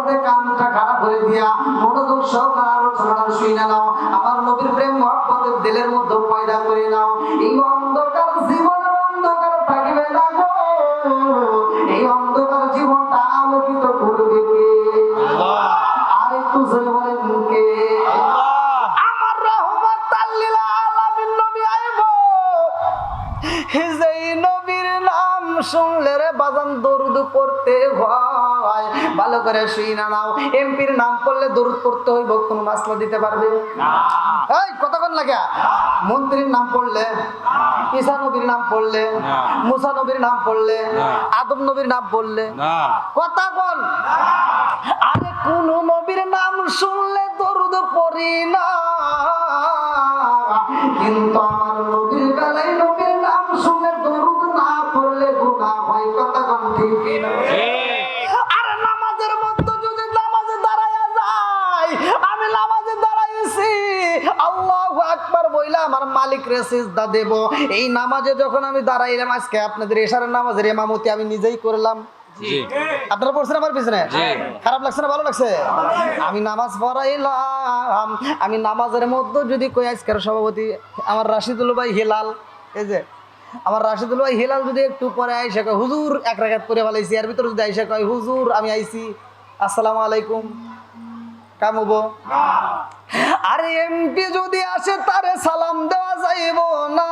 মুহূর্তে কানটা খারাপ করে দিয়া মনোযোগ সহকারে আলোচনাটা শুনে নাও। আমার নবীর প্রেম মহব্বতের দিলের মধ্যে পয়দা করে নাও। এই অন্ধকার জীবনের অন্ধকার থাকবে না গো, এই অন্ধকার জীবনটা আলোকিত করবে কে? আল্লাহ। আর একটু জোরে বলেন কে? আল্লাহ। আমার রহমাতাল লিল আলামিন নবী আইব, যেই নবীর নাম শুনলে রে বাজান দরুদ পড়তে হয়। ভালো করে শুইনা নাও। এমপির নাম পড়লে দরুদ পড়তে হইব, কোন মাসলা দিতে পারবে না? এই কতক্ষণ লাগে? মন্ত্রীর নাম পড়লে, ঈসা নবীর নাম পড়লে, মুসা নবীর নাম পড়লে, আদম নবীর নাম পড়লে কথা বল। আরে কোন নবীর নাম শুনলে দরুদ পড়ি না, কিন্তু আমার নবীর বেলায় নবীর নাম শুনে দরুদ না পড়লে গুনাহ হয়। কথা কোন ঠিক কিনা? আরে নামাজের মধ্যে যদি নামাজে দাঁড়ায়া যায়, আমি নামাজে দাঁড়াইছি আল্লাহু আকবার বইলা আমার মালিক রে সিজদা দেব। এই নামাজে যখন আমি দাঁড়াইলাম, আজকে আপনাদের এশারের নামাজের ইমামতি আমি নিজেই করলাম। আপনারা পড়ছেন আমার পিছনে? খারাপ লাগছে না ভালো লাগছে? আমি নামাজ পড়াইলাম, আমি নামাজের মধ্যে যদি কই আজকের সভাপতি আমার রাশিদুল ভাই হিলাল, এই যে আমার রাশিদুল ভাই হিলাল যদি একটু পরে আইসা কয় হুজুর এক রাকাত পড়ে ভালাইছি, এর ভিতরে যদি আইসা কয় হুজুর আমি আইছি আসসালামু আলাইকুম, কাম হবো? আরে এমপি যদি আসে তারে সালাম দেওয়া যাইব না,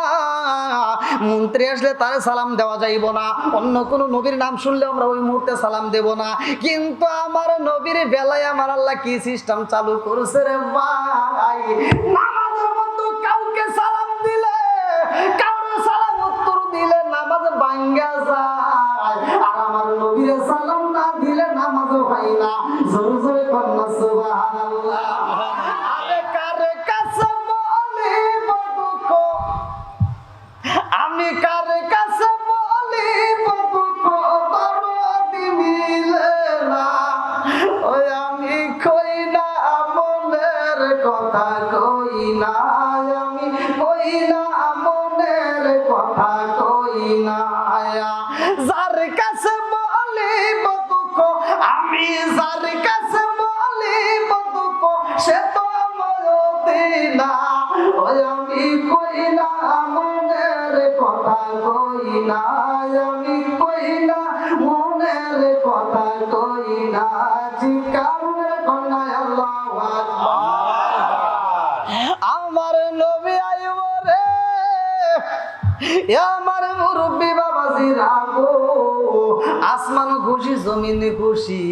মন্ত্রী আসলে তারে সালাম দেওয়া যাইব না, অন্য কোন নবীর নাম শুনলে আমরা ওই মুহূর্তে সালাম দেব না। কিন্তু আমার নবীর বেলায় আমার আল্লাহ কি সিস্টেম চালু করছে রে ভাই, নামাজের মধ্যে কাউকে সালাম দিলে, কাউরে সালাম উত্তর দিলে নামাজ ভাঙ্গা যায়, আর আমার নবীর সালাম না দিলে নামাজ হয় না। জোরে জোরে কন্যা সুবহানাল্লাহ। আমি কার কাছে বলিব দুঃখ দরদি মিলে না, ওই আমি কই না মনের কথা কই না, আমি কই না মনের কথা কই না। যার কাছে বলিব দুঃখ, আমি যার কাছে বলিব দুঃখ সে তো মরতে না, ওই আমি কই না মনের কথা কই না, আমি কই না মনের কথা কই না। চিকারের কন্যা আল্লাহু আকবার। আমার নবী আইব রে, আমার মুরব্বি বাবাজি রাগো, আসমান খুশি জমিন খুশি।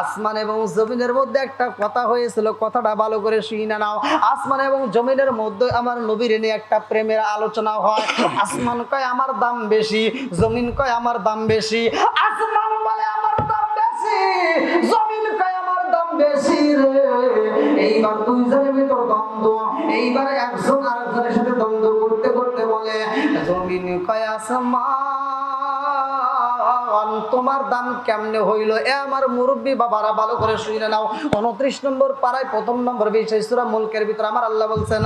আসমান এবং জমিনের মধ্যে একটা কথা হয়েছিল, কথাটা ভালো করে শুনে নাও। আসমান এবং জমিনের মধ্যে আমার নবীর নিয়ে একটা প্রেমের আলোচনা হয়। আসমান কয় আমার দাম বেশি, জমিন কয় আমার দাম বেশি। আসমান বলে আমার দাম বেশি, জমিন কয় আমার দাম বেশি রে। এইবার দুইজনের ভিতর দ্বন্দ্ব, এইবার একজন আরেকজনের সাথে দ্বন্দ্ব করতে করতে বলে জমিন কয় আসমান তোমার দাম কেমনে হইল? এ আমার মুরব্বী বাবারা ভালো করে শুনে নাও। 29 নম্বর পারায় 1ম নম্বর বিষয় সূরা মুলকের ভিতর আমার আল্লাহ বলছেন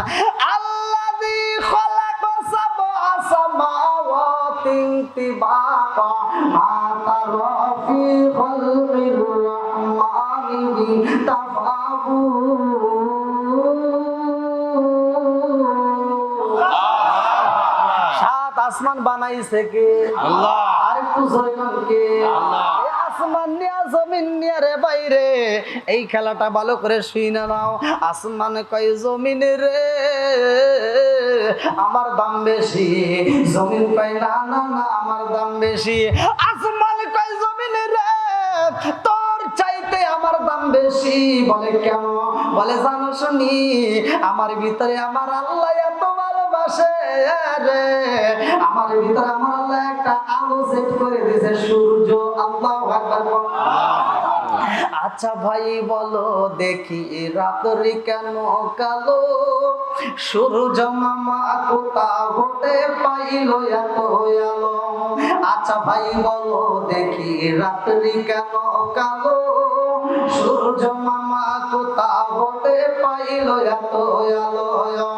আল্লাযী খালাকা সাবআ সামাওয়াতি তিবাকা মা তারা ফি খালকির রাহমানি তাফাউত। আসমান বানাইছে কে? আল্লাহ। আরেকটু জোরে বল কে? আল্লাহ। এই আসমান নিয়া জমিন নিয়া রে বাইরে এই খেলাটা ভালো করে শুইনা নাও। আসমান কয় জমিন রে আমার দাম বেশি, জমিন কয় না না না আমার দাম বেশি। আসমান কয় জমিন রে তোর চাইতে আমার দাম বেশি। বলে কেন? বলে জানো শুনি আমার ভিতরে আমার আল্লাহ এত ভালোবাসে রে, আমার ভিতরে আমার আল্লাহ একটা আলো সেট করে দিয়েছে, সূর্য। আল্লাহু আকবার। আচ্ছা ভাই বলো দেখি রাত্রি কেন কালো, সূর্য মামা কোথা হতে পাইল এত আলো? আচ্ছা ভাই বলো দেখি রাত্রি কেন কালো, সূর্য মামা কোথা হতে পাইল এত আলো?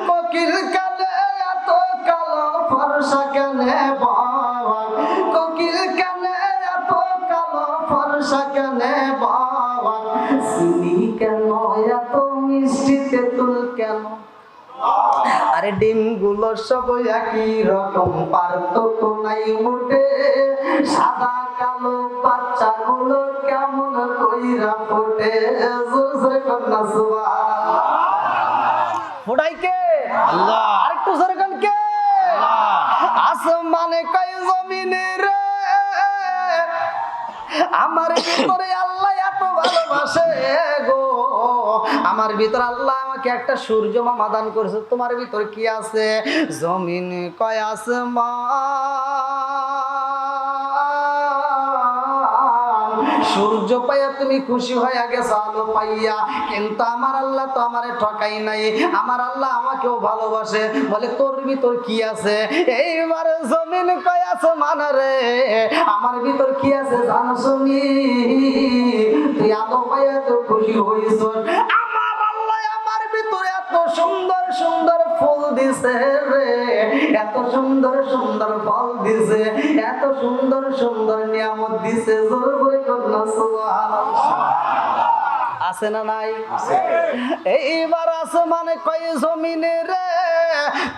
কোকিল কানে এত কালো ফর্সা কেনে বাবা, কোকিল কানে এত কালো ফর্সা ঝালসা কেন বাবা, চিনি কেন এত মিষ্টি, তেঁতুল কেন? আরে ডিমগুলো সব একই রকম, পার্থক্য নাই মোটে। সাদা কালো বাচ্চাগুলো কেমন কইরা ফোটে। জোরে কন্যা সুবহানাল্লাহ। ফোটাই কে? আল্লাহ। আরেকটু জোরে কোন কে? আল্লাহ। আসমানে কই জমিনে রে, আমার ভিতরে আল্লাহ এত ভালোবাসে গো। আমার ভিতরে আল্লাহ আমাকে একটা সূর্য মামা দান করেছে। তোমার ভিতরে কি আছে? জমিন কয় আসমান, সূর্য পাইয়া তুমি খুশি হয়ে গেছো আলো পাইয়া, কিন্তু আমার আল্লাহ তো আমারে ঠকাই নাই। আমার আল্লাহ আমাকেও ভালোবাসে। বলে তোর ভিতর কি আছে? এইবার জমিন কয় আসমান রে, আমার ভিতর কি আছে জানো শুনি? তুই আলো পাইয়া তো খুশি হইছ। আমার আল্লাহ আমার ভিতরে এত সুন্দর সুন্দর ফুল দিছে রে, এত সুন্দর সুন্দর ফল দিছে, এত সুন্দর সুন্দর নিয়ামত দিছে। জোরে জোরে কন্যা সুবহানাল্লাহ। আছে না নাই? এইবার আসমানে কয় জমিনে রে,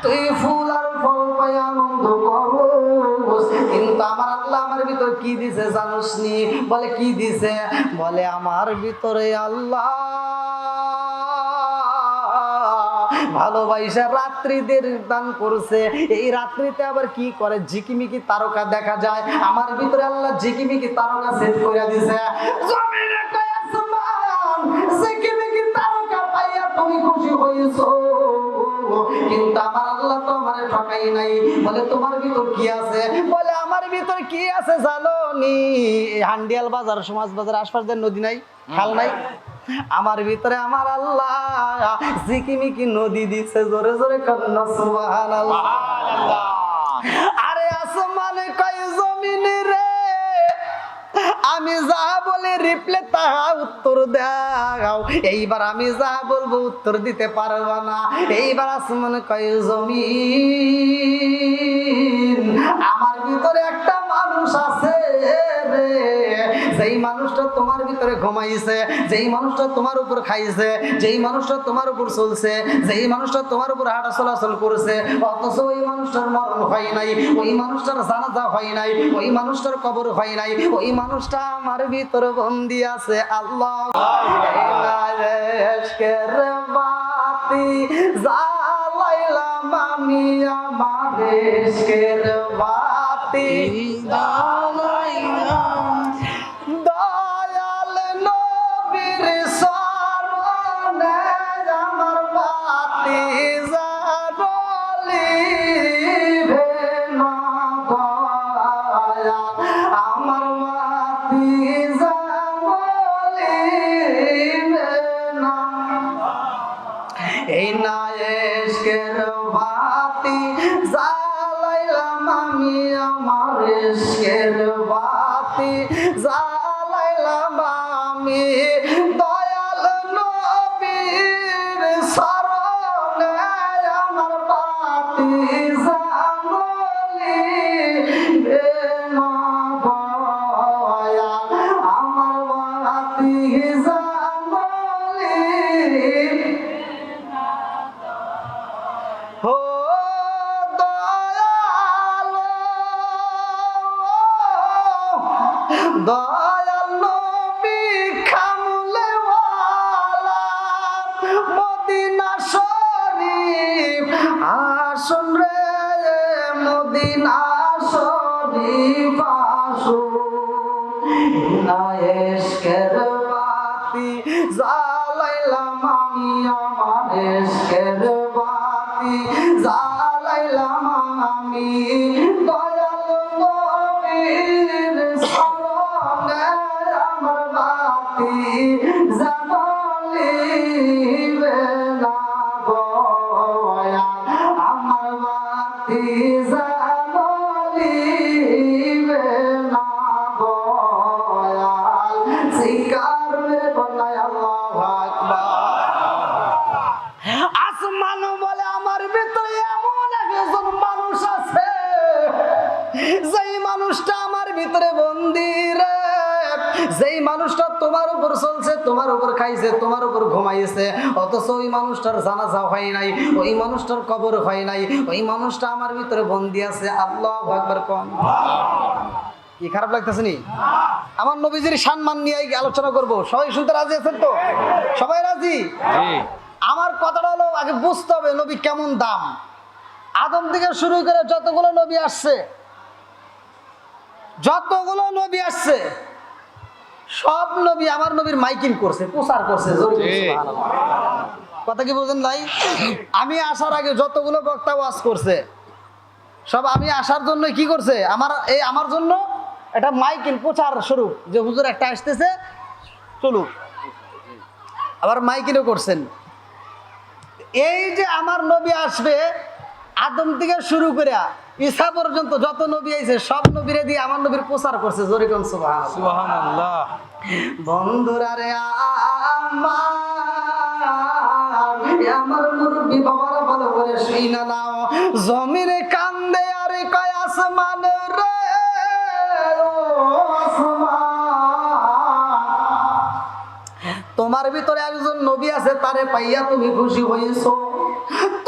তুই ফুল আর ফল পাই আনন্দ করস, কিন্তু আমার আল্লাহ আমার ভিতর কি দিছে জানোস নি? বলে কি দিছে? বলে আমার ভিতরে আল্লাহ ভালোবাসা রাত্রিদের দান করছে। এই রাত্রিতে আবার কি করে? ঝিকিমিকি তারকা দেখা যায়। আমার ভিতরে আল্লাহ ঝিকিমিকি তারকা সেট করে দিছে। জমিনে কয় আসমান, ঝিকিমিকি তারকা পাইয়া তুমি খুশি হইছো, কিন্তু আমার আল্লাহ তো আমারে ঠকাই নাই। বলে তোমার ভিতর কি আছে? বলে আমার ভিতর কি আছে জানো নি? হান্ডিয়াল বাজার, সমাজ বাজার আশপাশের নদী নাই, খাল নাই, আমার ভিতরে আমার আল্লাহ ঝিকিমিকি নদী দিছে। জোরে জোরে কন্যা সুবহানাল্লাহ। আরে আসমানে কয় জমিনে রে, আমি যা বলে রিপ্লে তাহা উত্তর দাও। এইবার আমি যা বলবো উত্তর দিতে পারবা না। এইবার আসমানে কয় জমিন, আমার ভিতরে একটা মানুষ আছে রে, যেই মানুষটা তোমার ভিতরে ঘুমাইছে, যেই মানুষটা তোমার উপর খাইছে, যেই মানুষটা তোমার উপর চলছে, যেই মানুষটা তোমার উপর হাঁটা চলাচল করছে, অথচ ওই মানুষটার মরণ হয় নাই, ওই মানুষটার জানাজা হয় নাই, ওই মানুষটার কবর হয় নাই, ওই মানুষটা আমার ভিতরে বন্দি আছে। আল্লাহ এশকের বাতি জ্বালাইলাম আমি, আমার এশকের বাতি জ্বালাইলাম, দয়াল নবীর শরণে আমার বাতি জ্বালিবে না দয়াল, আমার বাতি জ্বালিবে না। এই না এশকের বাতি জ্বালাইলাম আমি, আমার এশকের বাতি জ্বালাইলাম আমি, দয়াল নবীর শরণে আমার বাতি জ্বালিবে না দয়াল, আমার বাতি জ্বালিবে। ও দয়াল, দয়াল নবী কামলেওয়ালা, মদিনা শরীফ আসুন রে, মদিনা শরীফ আসুন। না এশকের বাতি জ্বালাইলাম আমি, আমার এশকের বাতি জ্বালাইলাম আমি, দয়াল নবীর শরণে আমার বাতি জ্বালিবে না দয়াল, আমার বাতি জ্বালিবে না দয়াল। শিকার বলায় আল্লাহু আকবার। আসমান বলে আমার ভিতরে এমন একজন মানুষ আছে, যেই মানুষটা আমার ভিতরে বন্দী রে, যেই মানুষটা তোমার উপর চলছে, তোমার উপর খাইছে, তোমার উপর ঘুমাইছে, অথচ ওই মানুষটার জানাজা হয় নাই, ওই মানুষটার কবর হয় নাই, ওই মানুষটা আমার ভিতরে বন্দী আছে। আল্লাহু আকবার কোন। কি খারাপ লাগতেছে নি? আমার নবীজির সম্মান নিয়ে আলোচনা করব। সবাই শুনতে রাজি আছেন তো? সবাই রাজি? আমার কথাটা হলো আগে বুঝতে হবে নবী কেমন দাম। আদম থেকে শুরু করে যতগুলো নবী আসছে, সব নবী আমার নবীর মাইকিং করছে, প্রচার করছে। কথা কি বুঝেন ভাই? আমি আসার আগে যতগুলো বক্তা ওয়াজ করছে, সব আমি আসার জন্য কি করছে, আমার জন্য এটা মাইকিং প্রচার স্বরূপ যে হুজুর একটা আসতেছে চলুক, আবার মাইকিংও করছেন। এই যে আমার নবী আসবে, আদম থেকে শুরু করে ঈসা পর্যন্ত যত নবী আইছে সব নবীরে দিয়ে আমার নবীর প্রচার করছে। জোরে কোন সুবহানাল্লাহ। বন্ধুরা রে আমার মুরব্বি বাবারা ভালো করে শুইনা নাও। জমিনে কান্দে আর কয় আসমান রে তোমার ভিতরে একজন নবী আছে, তারে পাইয়া তুমি খুশি হইছো।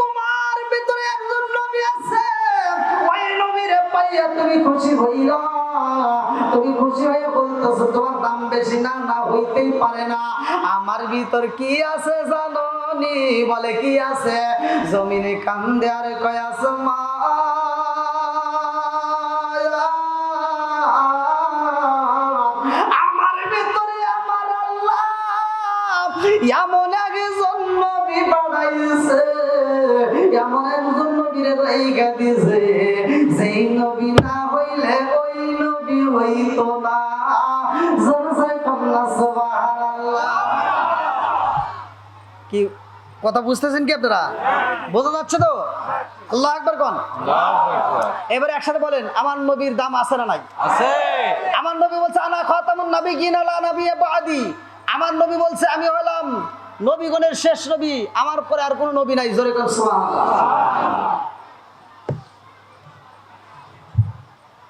তোমার ভিতরে একজন নবী আছে, ওই নবীরে পাইয়া তুমি খুশি হইলা। তুমি খুশি হয়ে বলতেছো তোমার দাম বেশি না, না হইতেই পারে না। আমার ভিতর কি আছে জানো নি? বলে কি আছে? জমিনে কান্দে আর কয় আসমান এমন একজন নবী বানাইছে, এমন একজন নবীরে রাইখা দিছে, যেই নবী না হইলে ওই নবী হইতো না। সুবহানাল্লাহ। কি কথা বুঝতেছেন কি আপনারা? বোঝা যাচ্ছে তো? আল্লাহু আকবার কোন। এবারে একসাথে বলেন, আমার নবীর দাম আছে না নাই? আছে। আমার নবী বলছে আনা খাতামুন নাবিয়্যিন লা নাবিয়্যা বাদি। আমার নবী বলছে আমি হলাম নবীগণের শেষ নবী, আমার পরে আর কোনো নবী নাই। জোরে কোন সুবহানাল্লাহ।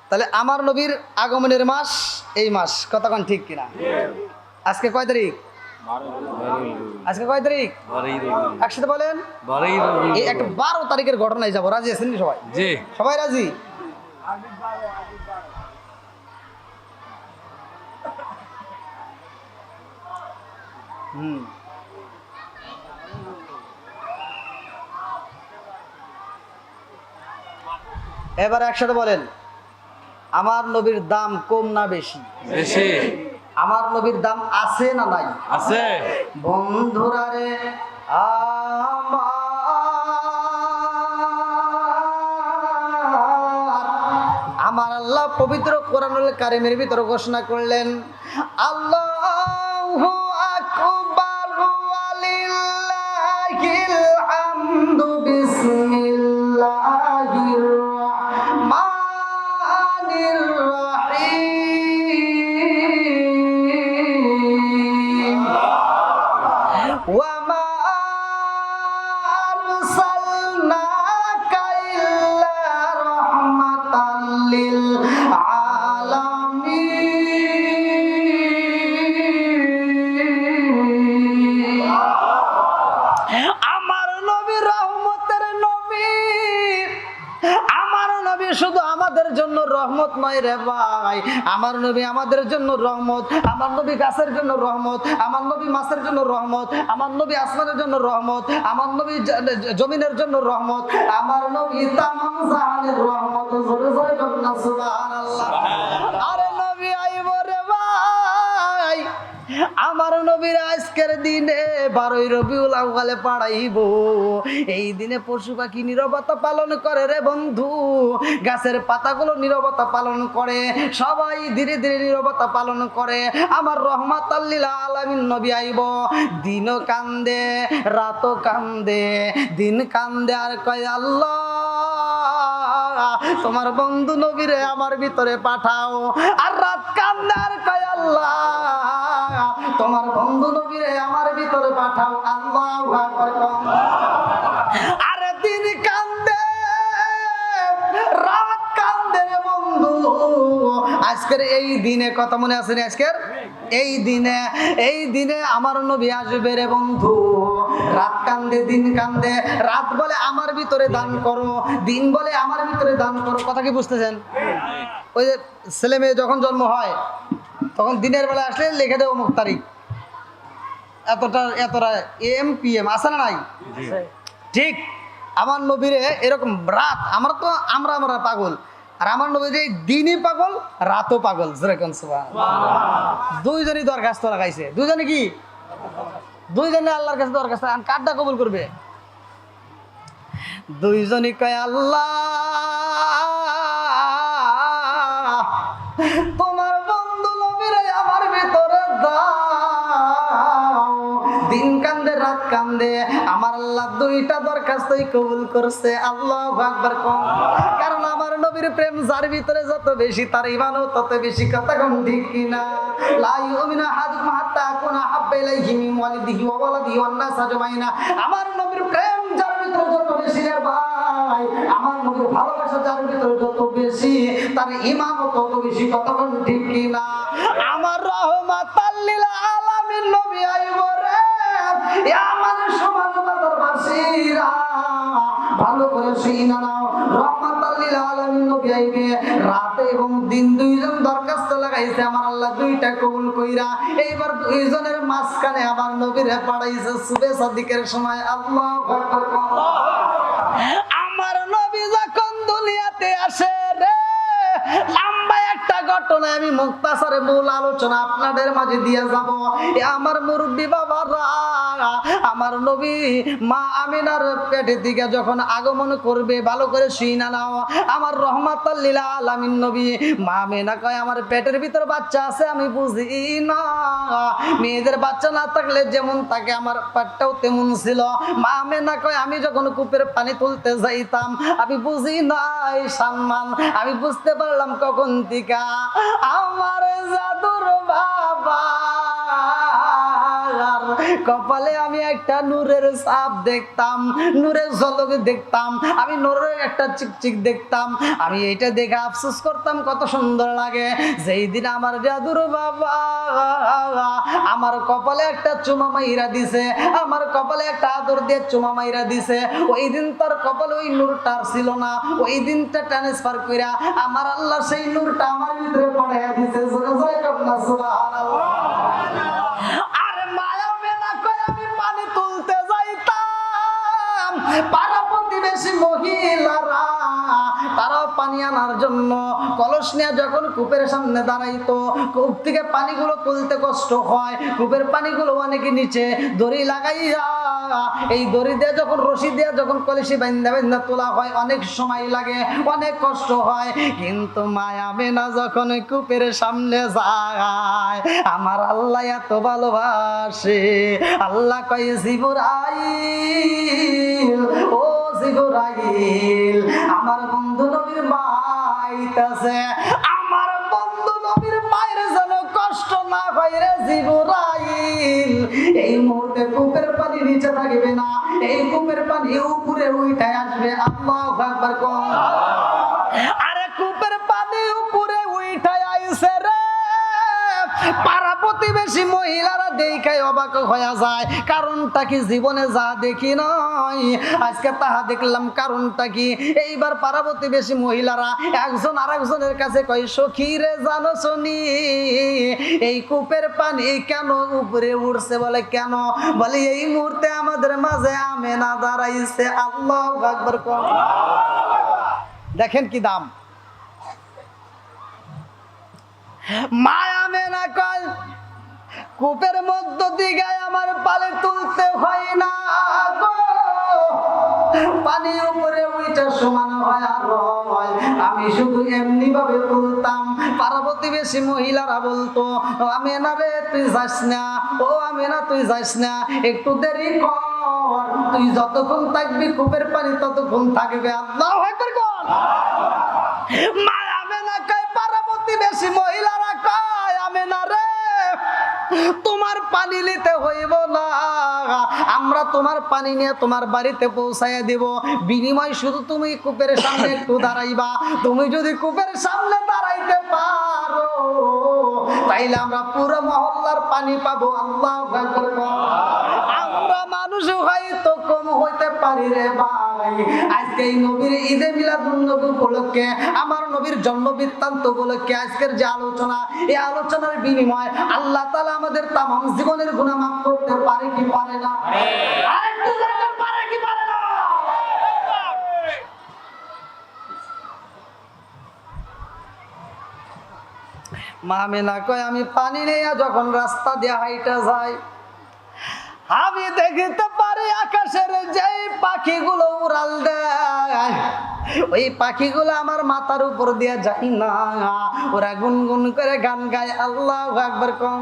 তাহলে আমার নবীর আগমনের মাস এই মাস, কথা কোন ঠিক কিনা? আজকে কয় তারিখ? আজকে কয় তারিখ? একসাথে বলেন। এই একটা 12 তারিখের ঘটনায় যাবো। রাজি আছেন সবাই? জি। সবাই রাজি? এবার একসাথে বলেন, আমার নবীর দাম কম না বেশি? বেশি। আমার নবীর দাম আছে না নাই? আছে। বন্ধুরা রে আমার আল্লাহ পবিত্র কোরআনুল কারীমের ভিতরে ঘোষণা করলেন, আল্লাহু আকবার ওয়ালিল্লাহিল হামদু বিসমিল্লাহির রাহমানির রাহিম ওয়া মা আরসালনাকা ইল্লা রাহমাতাল লিল আলামিন। আমার নবী রহমতের নবী। আমার নবী শুধু আমাদের জন্য রহমত নয় রে ভাই, আমার নবী আমাদের জন্য রহমত। আমার নবী গাছের জন্য রহমত, আমার নবী মাছের জন্য রহমত, আমার নবী আসমানের জন্য রহমত, আমার নবী জমিনের জন্য রহমত, আমার নবী তামাম জাহানের রহমত। জোরে জোরে বলুন সুবহানাল্লাহ। আরে নবী আইব রে ভাই, আমার নবীর আজকের দিনে 12ই রবিউল আউয়ালে পাড়াইব। এই দিনে পশু পাখি নীরবতা পালন করে রে বন্ধু, গাছের পাতাগুলো নীরবতা পালন করে, সবাই ধীরে ধীরে নীরবতা পালন করে। আমার রহমাতাল লিল আলামিন নবী আইব। দিনও কান্দে রাতও কান্দে, দিন কান্দে আর কয় আল্লাহ তোমার বন্ধু নবীরে আমার ভিতরে পাঠাও। আর রাত কান্দে আর কয় আল্লাহ তোমার বন্ধু নবীরে আমার ভিতরে পাঠাও। আল্লাহু আকবার। আরে দিন কান্দে রাত কান্দে রে বন্ধু। আজকের এই দিনে কথা মনে আছে না? আজকের এই দিনে আমার নবী আসবে রে বন্ধু। রাত কান্দে, দিন কান্দে। রাত বলে আমার ভিতরে দান করো, দিন বলে আমার ভিতরে দান করো। কথা কি বুঝতেছেন? ওই যে ছেলে মেয়ে যখন জন্ম হয় তখন দিনের বেলা আসলে লিখে দেবো অমুক তারিখ, এতটা PM আছে না নাই? ঠিক আমার নবীরে এরকম রাত, আমরা পাগল, আর আমার নবীর দিনই পাগল, রাতও পাগল। যেরকম দুইজনই দরখাস্ত লাগাইছে। দুইজনে কি? দুইজনে আল্লাহর কাছে দরখাস্ত। কারটা কবুল করবে? দুইজনই কয়, আল্লাহ তোমার বন্ধু নবীরে আমার ভিতরে দাও। দিন কান্দে, রাত কান্দে, আমার আল্লাহ দুইটা দরখাস্তই কবুল করছে। আল্লাহু আকবার। কারণ আমার নবীর প্রেম যার ভিতরে যত বেশি, তার ঈমানও তত বেশি। কথা কোন ঠিক কিনা? লা ইউমিনু আহাদুকুম হাত্তা আকুনা হাব্বা ইলাইহি মিন ওয়ালিদিহি ওয়া ওয়ালাদিহি ওয়ান নাস আজমাইনা। আমার নবীর প্রেম যার ভিতরে যত বেশি রে ভাই, আমার নবীর ভালোবাসা যার ভিতরে যত বেশি, তার ঈমানও তত বেশি। কথা কোন ঠিক কিনা? আমার রাহমাতাল লিল আলামিন নবী আইবো রে, আমার সমাজবাদের বাসীরা ভালো করে শুইনা নাও। রাহমাতাল লিল আলামিন নবী আইবে, রাত এবং দিন দুইজন দরখাস্ত লাগাইছে, আমার আল্লাহ দুইটা কবুল কইরা এইবার দুইজনের মাঝখানে আমার নবীরে পাঠাইছে সুবে সাদিকের সময়। আল্লাহু আকবার। আমার নবী যখন দুনিয়াতে আসে রে, লম্বা একটা ঘটনা আমি মুক্তাসারে মূল আলোচনা আপনাদের মাঝে দিয়ে যাব। আমার মুরব্বী বাবারা, আমার নবী মা আমিনার পেটের দিকে যখন আগমন করবে, ভালো করে শুইনা নাও। আমার রহমাতাল লিল আলামিন নবী মা আমিনা কয়, আমার পেটের ভিতর বাচ্চা আছে আমি বুঝি না। মেয়েদের বাচ্চা না থাকলে যেমন থাকে, আমার পেটটাও তেমন ছিল। মা আমিনা কয়, আমি যখন কূপের পানি তুলতে যাইতাম আমি বুঝি নাই সম্মান। আমি বুঝতে পারলাম কখন থেকে আমার জাদুর বাবা কপালে আমি একটা নূরের ছাপ দেখতাম, নূরের ঝলক দেখতাম, আমি নূরের একটা চিকচিক দেখতাম। আমি এইটা দেখে আফসোস করতাম কত সুন্দর লাগে। যেই দিন আমার জাদুর বাবা আমার কপালে একটা চুমা মাইরা দিছে, আমার কপালে একটা আদর দিয়ে চুমা মাইরা দিছে, ওই দিন তার কপালে ওই নূরটা ছিল না। ওই দিনটা ট্রান্সফার কইরা আমার আল্লাহ সেই নূরটা আমার ভিতরে পাঠাইয়া দিছে। সুবহানাল্লাহ। পাড়া প্রতিবেশী মহিলারা তারাও পানি আনার জন্য কলস নিয়ে যখন কূপের সামনে দাঁড়াইতো, কূপ থেকে পানিগুলো তুলতে কষ্ট হয়, কূপের পানিগুলো অনেকে নিচে দড়ি লাগাইয়া, এই দড়ি দিয়ে যখন রশি দিয়ে যখন কলসি বান্ধা বান্ধা তোলা হয়, অনেক সময় লাগে, অনেক কষ্ট হয়। কিন্তু মায়া মেনা যখন কূপের সামনে যায়, আমার আল্লাহ এত ভালোবাসে। আল্লাহ কয়, জিবরাইল, ও জিবরাইল, আমার বন্ধু নবীর মাইতাছে, আমার বন্ধু নবীর মায়ের যেন কষ্ট না হয় রে জিবরাইল। এই মুহূর্তে কূপের পানি নিচে থাকবে না, এই কূপের পানি উপরে উঠে আসবে। আল্লাহু আকবার। আরে কূপের পানি উপরে উঠে আইছে রে, পাড়া প্রতিবেশী মহিলারা দেখায় অবাক হয়ে যায়। কারণটা কি? জীবনে যা দেখি নাই আজকে তাহা দেখলাম। কারণটা কি? এইবার পাড়া প্রতিবেশী মহিলারা একজন আরেকজনের কাছে কয়, সখী রে জানো শুনি এই কূপের পানি কেন উপরে উঠছে? বলে কেন? বলে এই মুহূর্তে আমাদের মাঝে আমেনা দাঁড়াইছে। আল্লাহু আকবার। দেখেন কি দাম। মায়া মেনা কয়, কূপের মধ্য দিকে আমার পালে তুলতে হয় না গো, পানি উপরে উইটা সমান হয় আর হয়, আমি শুধু এমনি ভাবে তুলতাম। পাড়া প্রতিবেশী মহিলারা বলতো, আমেনা রে তুই যাস না, ও আমেনা তুই যাস না, একটু দেরি কর, তুই যতক্ষণ থাকবি কূপের পানি ততক্ষণ থাকবে। আল্লাহু আকবার। মায়া আমেনা কয়, পাড়া প্রতিবেশী মহিলারা কয়, আমেনা রে তোমার পানি নিতে হইব না, আমরা তোমার পানি নিয়ে তোমার বাড়িতে পৌঁছাইয়া দিব, বিনিময় শুধু তুমি কূপের সামনে একটু দাঁড়াইবা। তুমি যদি কূপের সামনে দাঁড়াইতে পারো তাইলে আমরা পুরো মহল্লার পানি পাবো। আল্লাহু আকবার। আমরা মানুষ হয়তো কম হইতে পারি রে ভাই, আজকে এই নবীর ঈদে মিলাদুন নবী উপলক্ষে, আমার নবীর জন্ম বৃত্তান্ত উপলক্ষে আজকের যে আলোচনা, এই আলোচনার বিনিময়ে আল্লাহ তাআলা আমাদের তামাম জীবনের গুনাহ মাফ করতে পারে কি পারে না? আরেকটু জোরে পারে কি পারে না? মা আমেনা কয় আমি পানি নিয়ে যখন রাস্তা দিয়ে হাইটা যাই, আমি দেখতে পারি আকাশের যে পাখিগুলো উড়াল দেয়, ওই পাখিগুলো আমার মাথার উপর দিয়ে যায় না, ওরা গুনগুন করে গান গায়। আল্লাহু আকবার কম।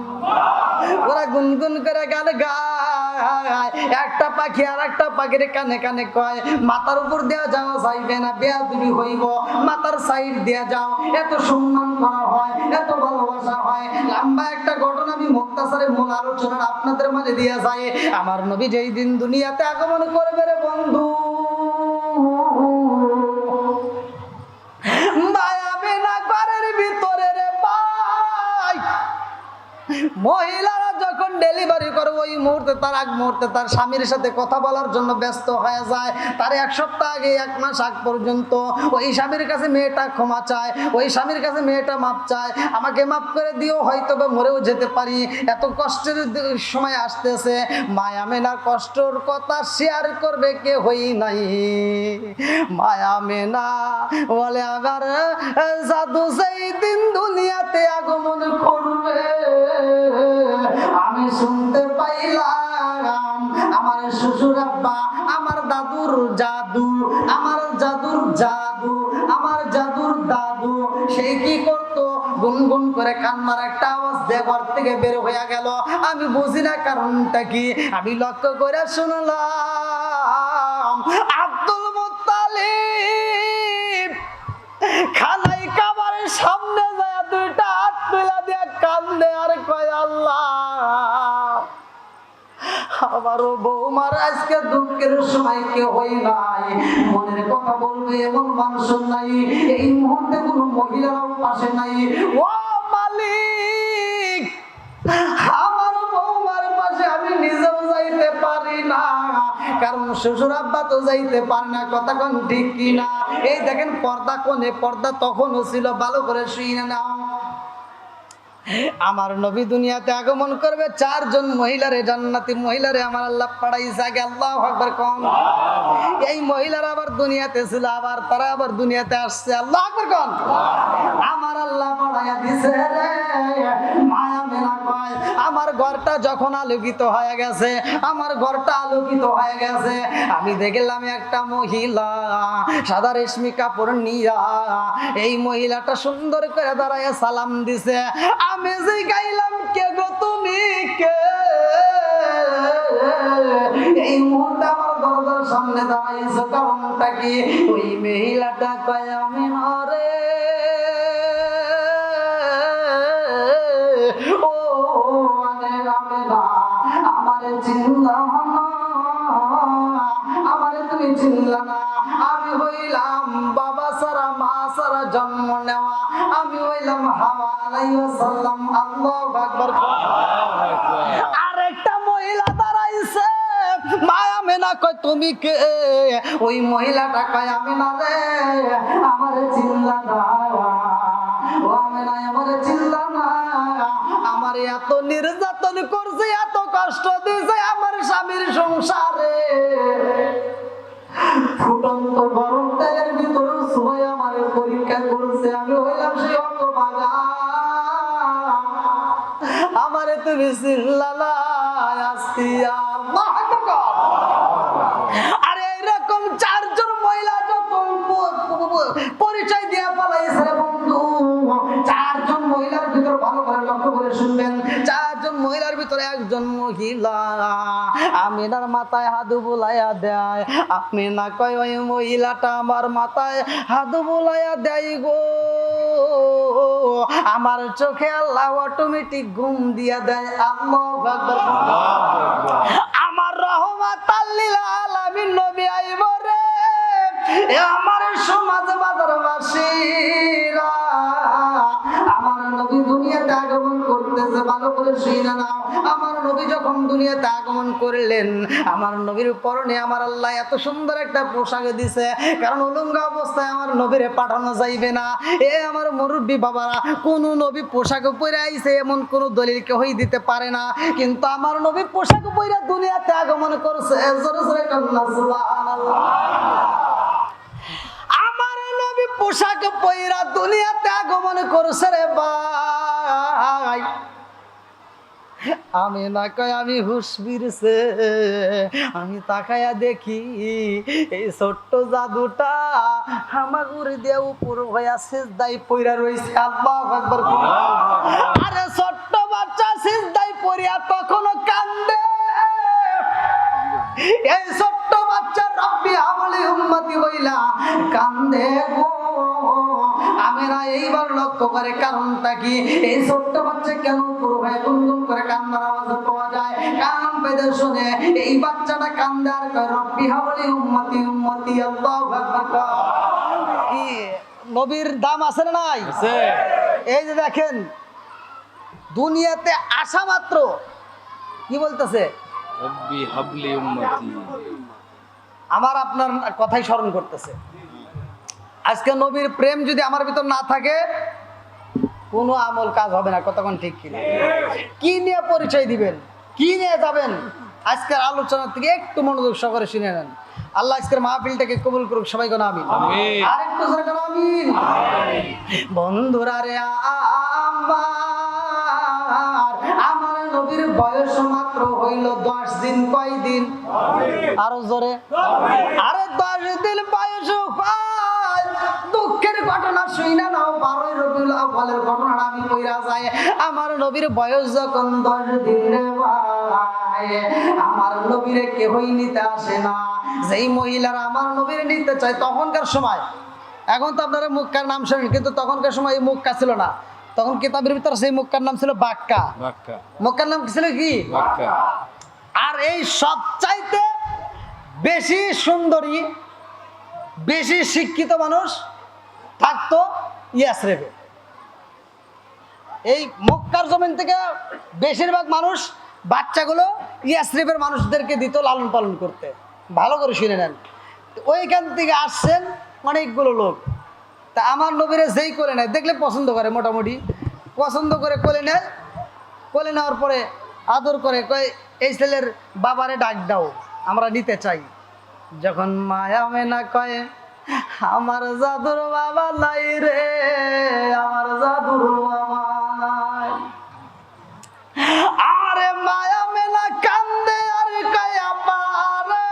ওরা গুনগুন করে গান গায়। একটা পাখি আর একটা পাখির কানে কানে কয় মাথার উপর দেওয়া যাওয়া যাইবে না, বেয়াদবি হইব, মাথার সাইড দিয়ে যাও। এত সম্মান করা হয়, এত ভালোবাসা হয়। লম্বা একটা ঘটনা আমি মুক্তাসারের মূল আলোচনা আপনাদের মাঝে দিয়ে যায়। আমার নবী যেই দিন দুনিয়াতে আগমন করবে রে বন্ধু, মায়াবে না ঘরের ভিতরে রে ভাই, মহিলারা যখন ডেলিভারি করে ওই মুহূর্তে, তার আগ মুহূর্তে তার স্বামীর সাথে কথা বলার জন্য ব্যস্ত হয়ে যায়। তার এক সপ্তাহ আগে, এক মাস আগ পর্যন্ত ওই স্বামীর কাছে মেয়েটা ক্ষমা চায়, ওই স্বামীর কাছে মেয়েটা মাপ চায়, আমাকে মাফ করে দিও, হয়তো বা মরেও যেতে পারি, এত কষ্টের সময় আসতেছে। মায়া মেনার কষ্টর কথা শেয়ার করবে কে হই নাই। মায়া মেনা বলে আবার জাদু সেই দিন দুনিয়াতে আগমন করবে, আমি শুনতে পাইলাম আমার শ্বশুর আব্বা, আমার দাদুর জাদু, আমার জাদুর জাদু, আমার জাদুর দাদু, সেই কি করতো, গুনগুন করে কান্নার একটা আওয়াজ দিয়ে ঘর থেকে বের হয়ে গেল। আমি বুঝি না কারণটা কি, আমি লক্ষ্য করে শুনলাম আব্দুল মুত্তালিব খানাই কাবারের সামনে যায় দুইটা হাত তুলে দিয়ে কান্দে আর কয় আল্লাহ আমারও বৌমার আজকে দুঃখের সময় কেউ হই নাই, মনের কথা বলবে এমন মানুষ নাই, এই মুহূর্তে কোনো মহিলারাও পাশে নাই। ও মালিক, আমার বৌমার পাশে আমি নিজেও যাইতে পারি না, কারণ শ্বশুর আব্বা তো যাইতে পারে না। কথা কোন ঠিক কিনা? এই দেখেন পর্দা কোনে, পর্দা তখনও ছিল, ভালো করে শুনে নাও। আমার নবী দুনিয়াতে আগমন করবে, চারজন মহিলারে, জান্নাতি মহিলারে আমার আল্লাহ পাঠাইছে। আগে আল্লাহু আকবার কোন। এই মহিলারা আবার দুনিয়াতে ছিল, আবার তারা আবার দুনিয়াতে আসছে। আল্লাহু আকবার কোন। আমার আল্লাহ পাঠাইয়া দিছে রে। মায়া মেনা কয় আমার ঘরটা যখন আলোকিত হয়ে গেছে, আমার ঘরটা আলোকিত হয়ে গেছে, আমি দেখলাম একটা মহিলা সাদা রেশমি কাপড় নিয়া, এই মহিলাটা সুন্দর করে দাঁড়ায় সালাম দিছে। আমি যে গাইলাম কে গো তুমি কে, এই মুহূর্তে আমার দরজার সামনে দাঁড়াইছো, কারণটা কি? ওই মহিলাটা কয় আমি নরে, ও মানে আমি না, আমারে চিনলাম না, আমারে তুমি চিনলা না, আমি হইলাম বাবা সারা মা সারা জন্ম নেওয়া, আমি হইলাম হাওয়া আলাইহিস সালাম। আল্লাহু আকবার। আরেকটা মহিলা দাঁড়াইছে, মায়া মেনা কয় তুমি কে? ওই মহিলাটা কয় আমি না রে, আমারে চিনলা না, ও আমি না, আমারে চিনলা না, আমার এত নির্যাতন করছে, এত কষ্ট দিয়েছে আমার স্বামীর সংসারে, ফুটন্ত গরম তেলের ভিতরে সবাই আমার পরীক্ষা করছে, আমি হইলাম সেই হতভাগা, আমারে তুমি চিনলা না। আরে এরকম চারজন মহিলা যখন পরিচয় দিয়ে পালাইছে বন্ধু, চারজন মহিলার ভিতর ভালো করে লক্ষ্য করে শুনবেন, চারজন মহিলার ভিতরে একজন মহিলা আমিনার মাথায় হাত বুলাইয়া দেয়। আমিনা কয় ওই মহিলাটা আমার মাথায় হাত বুলাইয়া দেয় গো, আমার চোখে আল্লাহ অটোমেটিক ঘুম দিয়া দেয়। আল্লাহু আকবার। আমার রহমাতাল লিল আলামিন নবী আইব রে, আমার সমাজ বাজারবাসীরা, আমার নবী দুনিয়াতে আগমন করবে আমার নবী যখন দুনিয়াতে আগমন করলেন, আমার নবীর পরনে আমার আল্লাহ এত সুন্দর একটা পোশাক দিছে, কারণ উলঙ্গ অবস্থায় আমার নবীরে পাঠানো যাইবে না। এ আমার মুরব্বী বাবারা, কোন নবী পোশাক পরে আইছে এমন কোন দলিল কেউই দিতে পারে না, কিন্তু আমার নবী পোশাক পরে দুনিয়াতে আগমন করছে। জোরে জোরে কান্না সুবহানাল্লাহ। আমার নবী পোশাক পরে দুনিয়াতে আগমন করছে রে ভাই। আমি না কয় আমি হুশ ফিরছে, আমি তাকায়া দেখি এই ছোট্ট জাদুটা হামাগুড়ি দিয়ে উপর হইয়া সিজদায় পইরা রইছে। আল্লাহু আকবার। আরে ছোট্ট বাচ্চা সিজদায় পড়িয়া তখনও কান্দে। এই ছোট্ট বাচ্চা রব্বি হাবলি উম্মতি বইলা কান্দে গো। আমেরা এইবার লক্ষ্য করে কারণটা কি, এই ছোট্ট বাচ্চা কেন পুরো ভাই গুনগুন করে কান্নার আওয়াজ পাওয়া যায়? কান পেতে শুনে এই বাচ্চাটা কান্দে আর কয় রব্বি হাবলি উম্মতি উম্মতি। আল্লাহু আকবার। কি নবীর দাম আছে না নাই? আছে। এই যে দেখেন, দুনিয়াতে আসা মাত্র কি বলতেছে? রব্বি হাবলি উম্মতি। আমার আপনার কথাই স্মরণ করতেছে। আজকে নবীর প্রেম যদি আমার ভিতর না থাকে, কোনো আমল কাজ হবে না। কতক্ষণ ঠিক কিনা? কি নিয়ে পরিচয় দিবেন, কি নিয়ে যাবেন? আজকের আলোচনা থেকে একটু মনোযোগ সহকারে শুনে নেন। আল্লাহ আজকের মাহফিলটাকে কবুল করুক। সবাই কোন আমিন। আরেকটু জোরে কোন আমিন। বন্ধুরা রে, আমার নবীর বয়স মাত্র হইল 10 দিন। কয় দিন? আরো জোরে। আরে 10 দিন বয়স। দুঃখের ঘটনা শুইনা নাও, 12 রবিউল আউয়ালের ঘটনাটা আমি কইরা যাই। আমার নবীর বয়স যখন 10 দিন রে ভাই, আমার নবীরে কেউই নিতে আসে না। যেই মহিলারা আমার নবীরে নিতে চায় তখনকার সময়, এখন তো আপনারা মুক্কার নাম শুনেন, কিন্তু তখনকার সময় এই মুক্কা ছিল না। তখন কিতাবের ভিতরে সেই মুক্কার নাম ছিল বাক্কা। মুক্কার নাম ছিল কি? বাক্কা। আর এই সবচাইতে বেশি সুন্দরী, বেশি শিক্ষিত মানুষ থাকতো ইয়াসরিবে। এই মক্কার জমিন থেকে বেশিরভাগ মানুষ বাচ্চাগুলো ইয়াসরিবের মানুষদেরকে দিত লালন পালন করতে। ভালো করে শুনে নেন, ওইখান থেকে আসছেন অনেকগুলো লোক। তা আমার নবীরে যেই কোলে নেয়, দেখলে পছন্দ করে, মোটামুটি পছন্দ করে কোলে নেয়। কোলে নেওয়ার পরে আদর করে, কয় এই ছেলের বাবারে ডাক দাও, আমরা নিতে চাই। যখন মায়া মেনা কয় আমার জাদুর বাবা নাই রে, আমার জাদুর বাবা নাই। আরে মায়া মেনা কান্দে আর কয় আপা রে,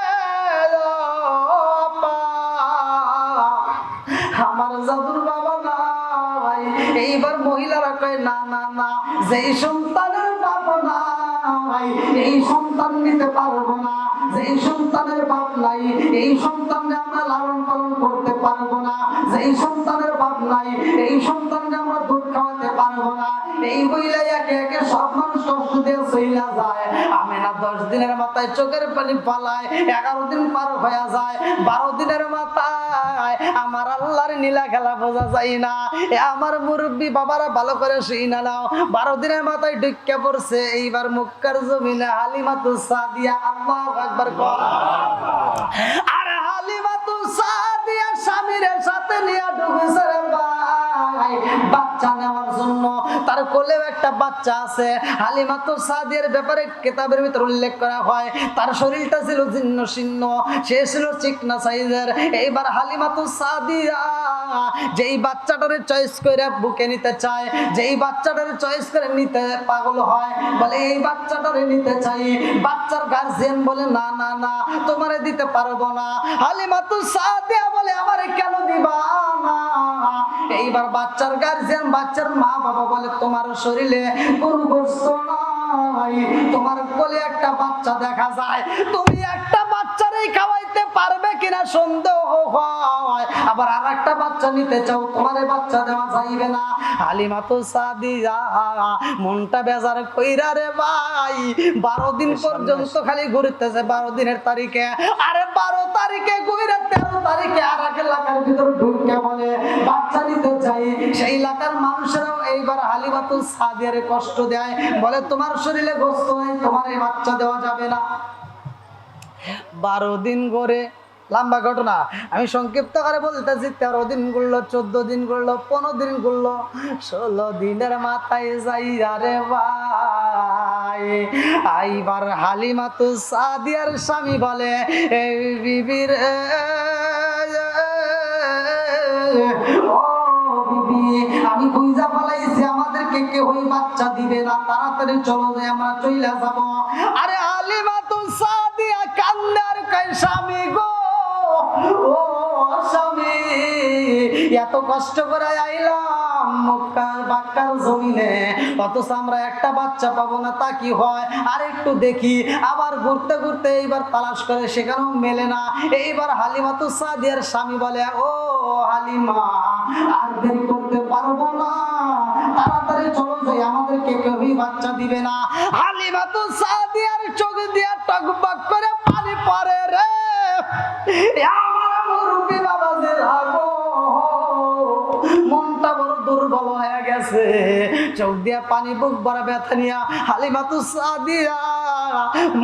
আমার জাদুর বাবা নাই। এইবার মহিলারা কয় না না না, যেই সন্তানের বাবা নাই এই সন্তান নিতে পারবো না। যেই সন্তানের বাপ নাই এই সন্তানকে আমরা লালন পালন করতে পারবো না। যেই সন্তানের বাপ নাই এই সন্তানকে আমরা দুধ খাওয়াতে পারবো না। এই বইলে একে একে সব মানুষ কষ্ট দিয়ে চইলা যায়। আমিনা 10 দিনের মাথায় চোখের পানি পালায়, 11 দিন পার হয়ে যায়, 12 দিনের মাথায় আমার আল্লাহর নীলা খেলা বোঝা যায় না। এ আমার মুরব্বী বাবারা ভালো করে শুইনা নাও, 12 দিনের মাথায় ঢুকে পড়ছে এইবার মক্কার জমিনে হালিমাতুস সাদিয়া। আল্লাহু আকবার। আর হালিমাতুস সাদিয়া স্বামীর সাথে নিয়ে ঢুকেছে রে ভাই বাচ্চা নেওয়ার জন্য। তার কোলেও একটা বাচ্চা আছে। হালিমাতুস সাদিয়ার ব্যাপারে কিতাবের ভিতর উল্লেখ করা হয়, তার শরীরটা ছিল জীর্ণ শীর্ণ, সে ছিল চিকনা সাইজের। এইবার হালিমাতুস সাদিয়া যেই বাচ্চাটারে চয়েস করে বুকে নিতে চায়, যেই বাচ্চাটারে চয়েস করে নিতে পাগল হয়, বলে এই বাচ্চাটারে নিতে চাই। বাচ্চার গার্জিয়ান বলে না না না, তোমারে দিতে পারবো না। হালিমাতুস সাদিয়া বলে আমারে কেন দিবা না? এইবার বাচ্চার গার্জিয়ান, বাচ্চার মা বাবা বলে তোমার শরীরে কোনো গোস্ত নাই, তোমার কোলে একটা বাচ্চা দেখা যায়, তুমি একটা বাচ্চার বাচ্চারই খাওয়াইতে পারবে কিনা সন্দেহ হয়, আবার আর একটা বাচ্চা নিতে চাও, তোমার বাচ্চা দেওয়া যাইবে না। হালিমা তো সাদিয়া মনটা বেজার কইরা রে ভাই 12 দিন পর্যন্ত খালি ঘুরতেছে। 12 দিনের তারিখে, আরে 12 তারিখে ঘুরে 13 তারিখে আর এক এলাকার ভিতর ঢুকে বলে বাচ্চা নিতে চাই। সেই এলাকার মানুষেরাও এইবার হালিমা তো সাদিয়ারে কষ্ট দেয়, বলে তোমার শরীরে গোস্ত নাই, তোমার এই বাচ্চা দেওয়া যাবে না। 12 দিন করে লম্বা ঘটনা, আমি সংক্ষিপ্ত করে বলতেছি। 13 দিন ঘুরলো, 14 দিন ঘুরলো, 15 দিন ঘুরলো, 16 দিনের মাথায় যাই আরে ভাই এইবার হালিমা তো সাদিয়ার স্বামী বলে এই বিবির ও বিবি, আমি বুঝা পালাইছি আমাদেরকে কেউই বাচ্চা দিবে না, তাড়াতাড়ি চলো যে আমরা চইলা যাব। আরে হালিমা তো সাদিয়া কান্দে আর কয় স্বামী গো, ও স্বামী এত কষ্ট করে আইলাম মক্কার বাক্কার জমিনে, অথচ আমরা একটা বাচ্চা পাবো না, তা কি হয়? আর একটু দেখি। আবার ঘুরতে ঘুরতে এইবার তালাশ করে, সেখানেও মেলে না। এইবার হালিমা তো সাদিয়ার স্বামী বলে ও হালিমা আর দেরি করতে পারবো না, তাড়াতাড়ি চলো যাই, আমাদেরকে কেউই বাচ্চা দিবে না। হালিমা তো সাদিয়ার চোখ দিয়া টকবক করে পানি পড়ে রে আমার মুরব্বি বাবাদের আগো, মনটা বড় দুর্বল হয়ে গেছে, চোখ দিয়া পানি, বুক ভরা ব্যথা নিয়া হালিমা তো সাদিয়া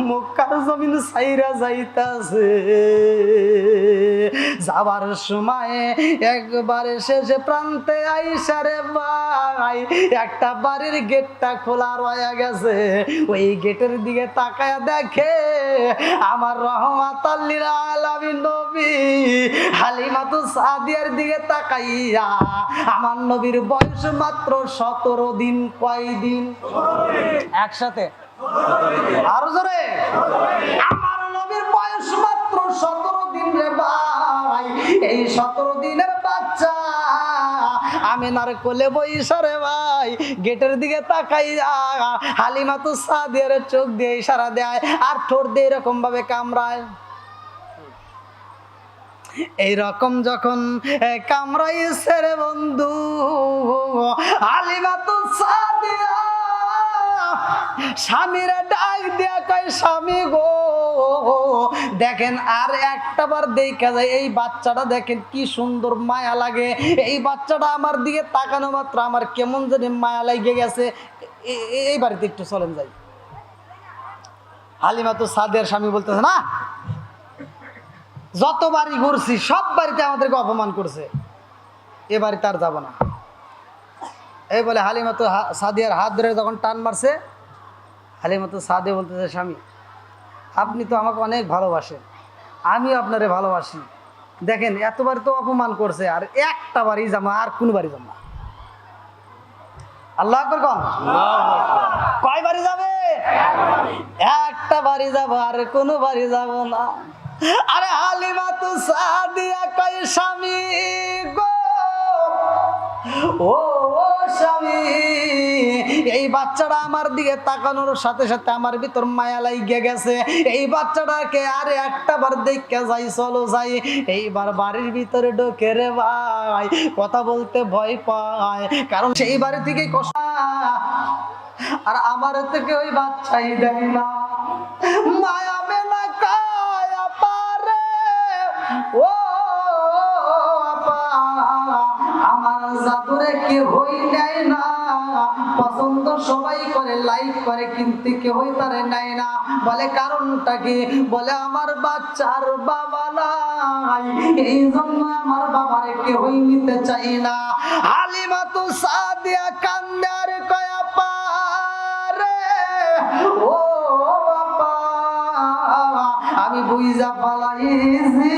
মক্কার জমিন ছাইরা যাইতাছে। যাবার সময় একবারে শেষে প্রান্তে আইসা রে ভাই একটা বাড়ির গেটটা খোলা রয়ে গেছে। ওই গেটের দিকে তাকায়া দেখে আমার রহমাতাল লিল আলামিন নবী হালিমা তো সাদিয়ার দিকে তাকাইয়া আমার নবীর বয়স মাত্র 17 দিন। কয় দিন? একসাথে আরো জোরে। আমার নবীর বয়স মাত্র 17 দিন রে ভাই। এই 17 দিনের বাচ্চা আমিনার কোলে বইসা রে ভাই গেটের দিকে তাকাইয়া হালিমা তো সাদিয়ার চোখ দিয়ে ইশারা দেয় আর ঠোঁট দিয়ে এরকম ভাবে কামড়ায়। এইরকম যখন কামড়াইছে রে বন্ধু হালিমা তো সাদিয়া স্বামীরা ডাক দিয়া কয় স্বামী গো দেখেন আর একটা বার দেখা যায় এই বাচ্চাটা দেখেন কি সুন্দর মায়া লাগে। এই বাচ্চাটা আমার দিকে তাকানো মাত্র আমার কেমন জানি মায়া লাগে গেছে। এই বাড়িতে একটু চলেন যাই। হালিমা তো সাদিয়ার স্বামী বলতেছে না, যত বাড়ি ঘুরছি সব বাড়িতে আমাদেরকে অপমান করছে, এ বাড়িতে আর যাবো না। এই বলে হালিমা তো সাদিয়ার হাত ধরে যখন টান মারছে হালিমা তো সাদিয়া বলতেছে স্বামী আপনি তো আমাকে অনেক ভালোবাসেন, আমিও আপনারে ভালোবাসি, দেখেন এতবার তো অপমান করছে আর একটা বাড়ি যাবো, আর কোন বাড়ি যাবো না। আল্লাহ আকবার কোন? কয় বাড়ি যাবে? একটা বাড়ি যাবো আর কোন বাড়ি যাবো না। আরে হালিমা তো সাদিয়া কয় স্বামী গো ও স্বামী এই বাচ্চাটা আমার দিকে তাকানোর সাথে সাথে আমার ভিতর মায়া লাগিয়ে গেছে। এই বাচ্চাটাকে আরে একটা বার দেখে যাই, চলো যাই। এইবার বাড়ির ভিতরে ঢোকে রে ভাই কথা বলতে ভয় পায়, কারণ সেই বাড়ি থেকে কষ্ট আর আমার থেকে ওই বাচ্চাই দেয় না। মায়া মেলা কায়া পারে ও আমার জাদুরে কেউই নেয় না, পছন্দ সবাই করে লাইক করে কিন্তু কেউই তারে নেয় না। বলে কারণটা কি? বলে আমার বাচ্চার বাবা নাই, এই জন্য আমার বাবারে কেউই নিতে চাই না। হালিমা তো সাদিয়া কান্দে আর কয়া পারে ও বাবা আমি বুঝা পালাইছি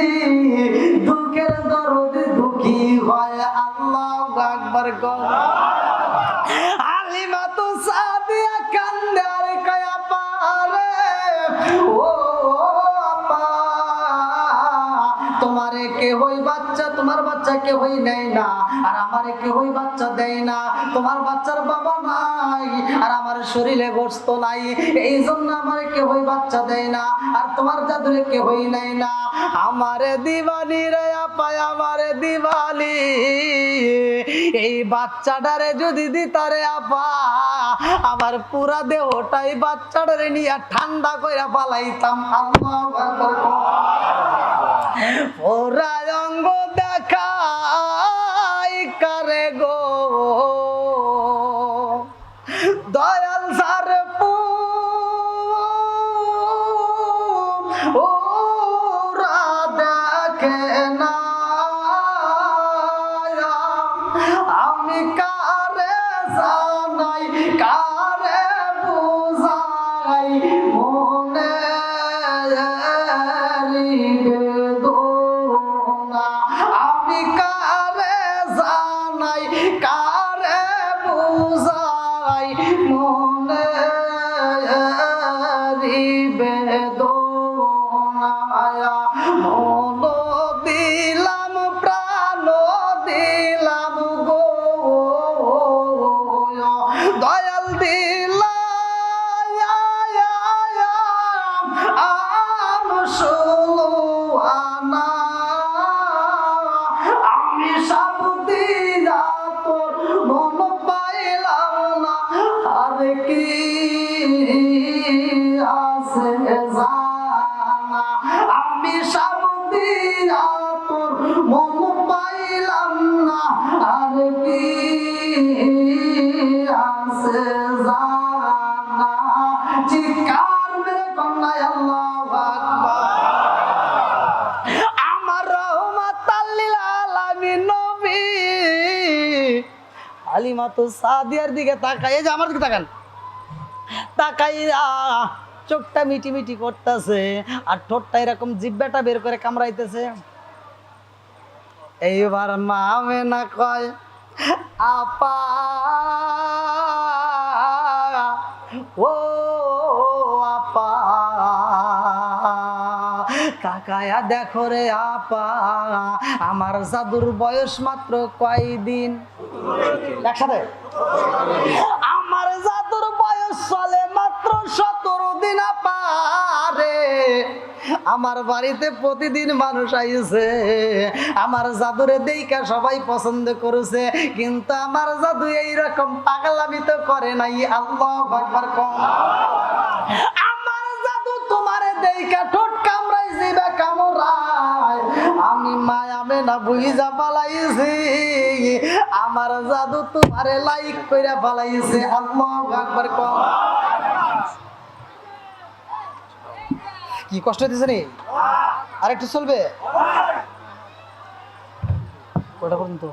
দুঃখের দরদ দুঃখী হয়। আল্লাহু আকবার গো। হালিমা তো সাদিয়া কান্দে আর কয়া পারে ও আপা তোমারে কেউই বাচ্চা, তোমার বাচ্চা কেউই নেয় না আর আমারে কেউই বাচ্চা দেয় না। তোমার বাচ্চার বাবা নাই আর আমার শরীরে গোশত নাই, এই জন্য আমারে কেউই বাচ্চা দেয় না। আর তোমার যা জাদুরে কে হই নাই না আমারে দিবানি রে আপা আমারে দিবানি এই বাচ্চাটারে যদি দিতারে আপা আমার পুরা দেহটাই বাচ্চাটারে নিয়ে ঠান্ডা কইরা পালাইতাম আল্লাহু আকবার পুরা অঙ্গ দেখাই করে গো দয়াল সার ওরা দেখে না আমি কারে জানাই কারে বুঝাই মনে বেদনা আমি কারে জানাই কারে বুঝাই মনে বেদনা মন দিলাম প্রাণ দিলাম গো দয়াল দিলাম সুলুয়ানা আমি সব দিয়া তোর মন পাইলাম না আর কি আছে জানা আমি সব দিয়া তোর মন পাইলাম না আর কি আছে জানা চিৎকার মেরে কন্যায় আল্লাহু আকবার আমার রহমাতাল লিল আলামিন নবী হালিমাতু সাদিয়ার দিকে তাকাই এই যে আমার দিকে তাকান তাকাইয়া চোখটা মিটি মিটি করতেছে আর ঠোঁটটা এরকম জিহ্বাটা বের করে কামড়াইতেছে এইবার মা আমেনা কয় আপা ও আপা তাকায়া দেখো রে আপা আমার জাদুর বয়স মাত্র কয়দিন একসাথে আমার জাদুর বয়স চলে মাত্র 17 দিন আপা রে আমার বাড়িতে প্রতিদিন মানুষ আইছে আমার জাদুরে দেইকা সবাই পছন্দ করেছে কিন্তু আমার জাদু এইরকম পাগলামি তো করে নাই আল্লাহু আকবার কম আমার জাদু তোমারে দেইকা ঠোঁট কামড়াই জিবা কামড়ায় আমি মায়া মেনা বুঝা পালাইছি আমার জাদু তোমারে লাইক কইরা পালাইছে আল্লাহু আকবার কম কি কষ্ট হইতেছে নি আর একটু চলবে কটা পর্যন্ত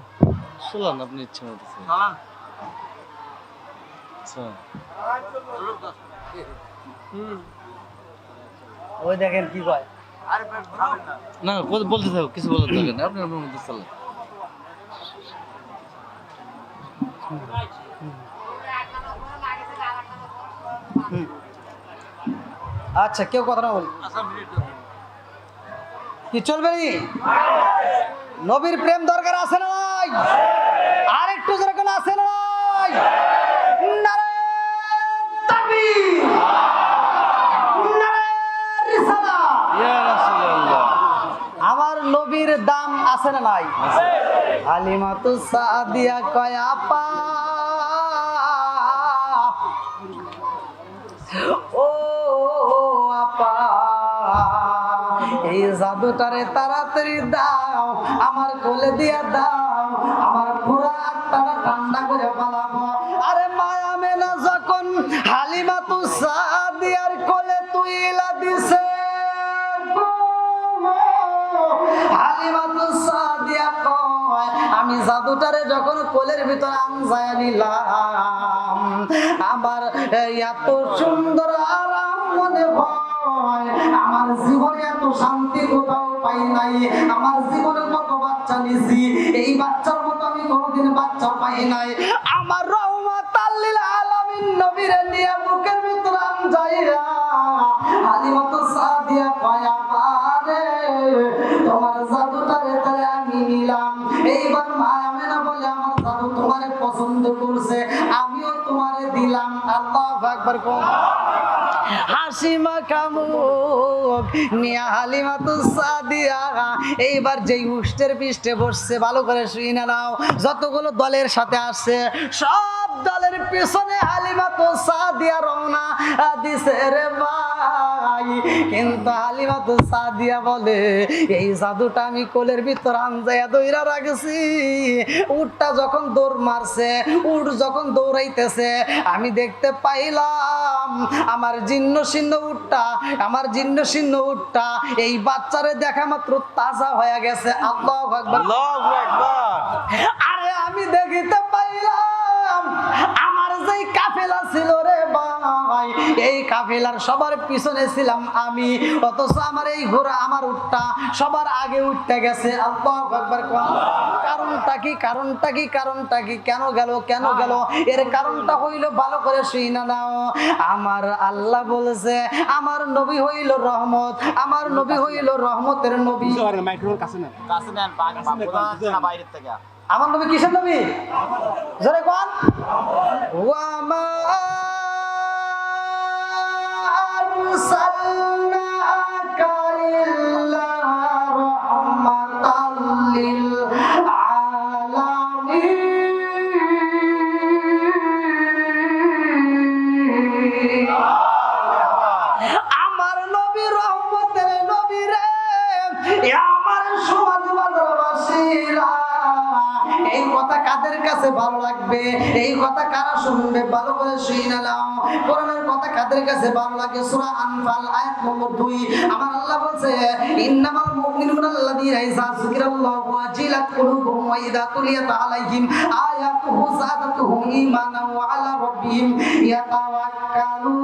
শুনলাম আপনি ইচ্ছা মতো ওই দেখেন কি কয় না বলতে থাকো কিছু বলার দরকার নেই আপনি আপনার মধ্যে চলেন আচ্ছা কেউ কথা না বলি কি চলবে নি নবীর প্রেম দরকার আছে না নাই আর একটু যেরকম আছে না নাই নারে তাকবীর নারে রিসালাত ইয়া রাসূলুল্লাহ আমার নবীর দাম আছে না নাই হালিমাতু সাদিয়া কয় আপা ও আপা এই জাদুটারে তাড়াতাড়ি দাও আমার কোলে দিয়া দাও আমার পুরা আত্মাটা ঠান্ডা করে পালাবো আরে মায়া মেনা যখন হালিমাতু সাদিয়ার কোলে তুইলা দিছে হালিমাতু সাদিয়া কয় আমি জাদুটারে যখন কোলের ভিতর আনজায়া নিলাম আমার এত সুন্দর আরাম মনে হয় আমার জীবনে এত শান্তি কোথাও পাই নাই আমার জীবনের মতো বাচ্চা নিছি এই বাচ্চার মতো আমি কোনোদিন বাচ্চা পাই নাই আমার রহমাতাল লিল আলামিন নবীরে নিয়ে বুকের ভিতর আনজায়া হালিমাতু সাদিয়া কয় আমারে তোমার জাদুটারে তারে আমি নিলাম এইবার মা আমেনা বলে আমার জাদু তোমারে পছন্দ করছে আমিও তোমারে দিলাম আল্লাহু আকবার হাসি মাখা মুখ নিয়া হালিমাতু সাদিয়া। এইবার যেই উষ্টের পৃষ্ঠে বসছে ভালো করে শুনে নাও, যতগুলো দলের সাথে আসছে সব দলের পিছনে হালিমাতু সাদিয়া রওনা দিছে রে ভাই। কিন্তু হালিমাতু সাদিয়া বলে এই জাদুটা আমি কোলের ভিতর আনজাইয়া দইরা রাখছি। উটটা যখন দৌড় মারছে, উট যখন দৌড়াইতেছে, আমি দেখতে পাইলাম আমার জীর্ণ শীর্ণ উটটা, আমার জীর্ণ শীর্ণ উটটা এই বাচ্চারে দেখা মাত্র তাজা হয়ে গেছে। আল্লাহু আকবার, আল্লাহু আকবার। আরে আমি দেখিতে পাইলাম আমার যেই কাফেলা ছিল রে ভাই, এই কাফেলার সবার পিছনে ছিলাম আমি, অথচ আমার এই ঘোড়া আমার উটটা সবার আগে উঠতে গেছে। আল্লাহু আকবার। কারণটা কি? কারণটা কি? কারণটা কি? কেন গেল? কেন গেল? এর কারণটা হইল ভালো করে শুইনা নাও। আমার আল্লাহ বলেছে আমার নবী হইল রহমত, আমার নবী হইল রহমতের নবী। আমার নবী কিসের নবী? জোরে কোন? ওয়ামা আরসালনাকা ইল্লা রাহমাতাল লিল আলামিন। আমার নবী রহমতের নবী রে, আমার সমাজবাসীরা। এই কথা কাদের কাছে ভালো লাগবে? এই কথা কারা শুনবে? ভালো করে শুনে নাও। কোরআনের কথা কাদের কাছে ভালো লাগে? সূরা আনফাল আয়াত নম্বর 2 আমার আল্লাহ বলছে ইন্নামাল মুমিনুনা আল্লাযীনা ইযা যুকিরাল্লাহু ওয়াজিলাত কুলুবুহুম ওয়া ইযা তুলিয়াত আলাইহিম আয়াতুহু যাদাতুহুম ঈমানান ওয়া আলা রাব্বিহিম ইয়াতাওয়াক্কালুন।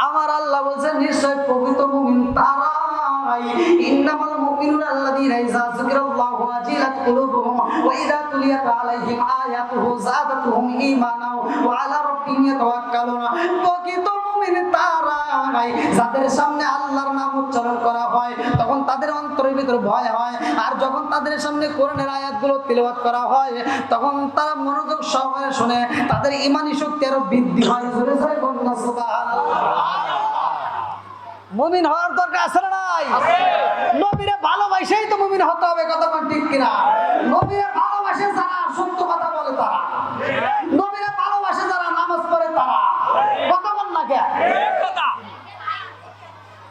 আমার আল্লাহ বলছেন নিশ্চয় পবিত্র মুমিন তারাই। ইন্নামাল মুমিনুনা আল্লাযীনা ইযা যুকিরাল্লাহু ওয়াজিলাত কুলুবুহুম ওয়া ইযা তুলিয়াত আলাইহিম আয়াতুহু যাদাতুহুম ঈমানান ওয়া আলা রাব্বিহিম ইয়াতাওয়াক্কালুন। প্রকৃত মুমিন তারাই যাদের সামনে আল্লাহর নাম উচ্চারণ করা হয় তখন তাদের অন্তরের ভিতর ভয় হয়, আর যখন তাদের সামনে কোরআনের আয়াতগুলো তিলাওয়াত করা হয় তখন তারা মনোযোগ সহকারে শুনে, তাদের ঈমানি শক্তি আরো বৃদ্ধি হয়। জোরে জোরে বলুন না সুবহানাল্লাহ। মুমিন হওয়ার দরকার আছে না নাই? নবীরে ভালোবাসেই তো মুমিন হতে হবে, কথা বল ঠিক কিনা? নবীরে ভালোবাসে যারা সত্য কথা বলে তারা, নবীরে ভালোবাসে যারা নামাজ পড়ে তারা, কথা বল না কে?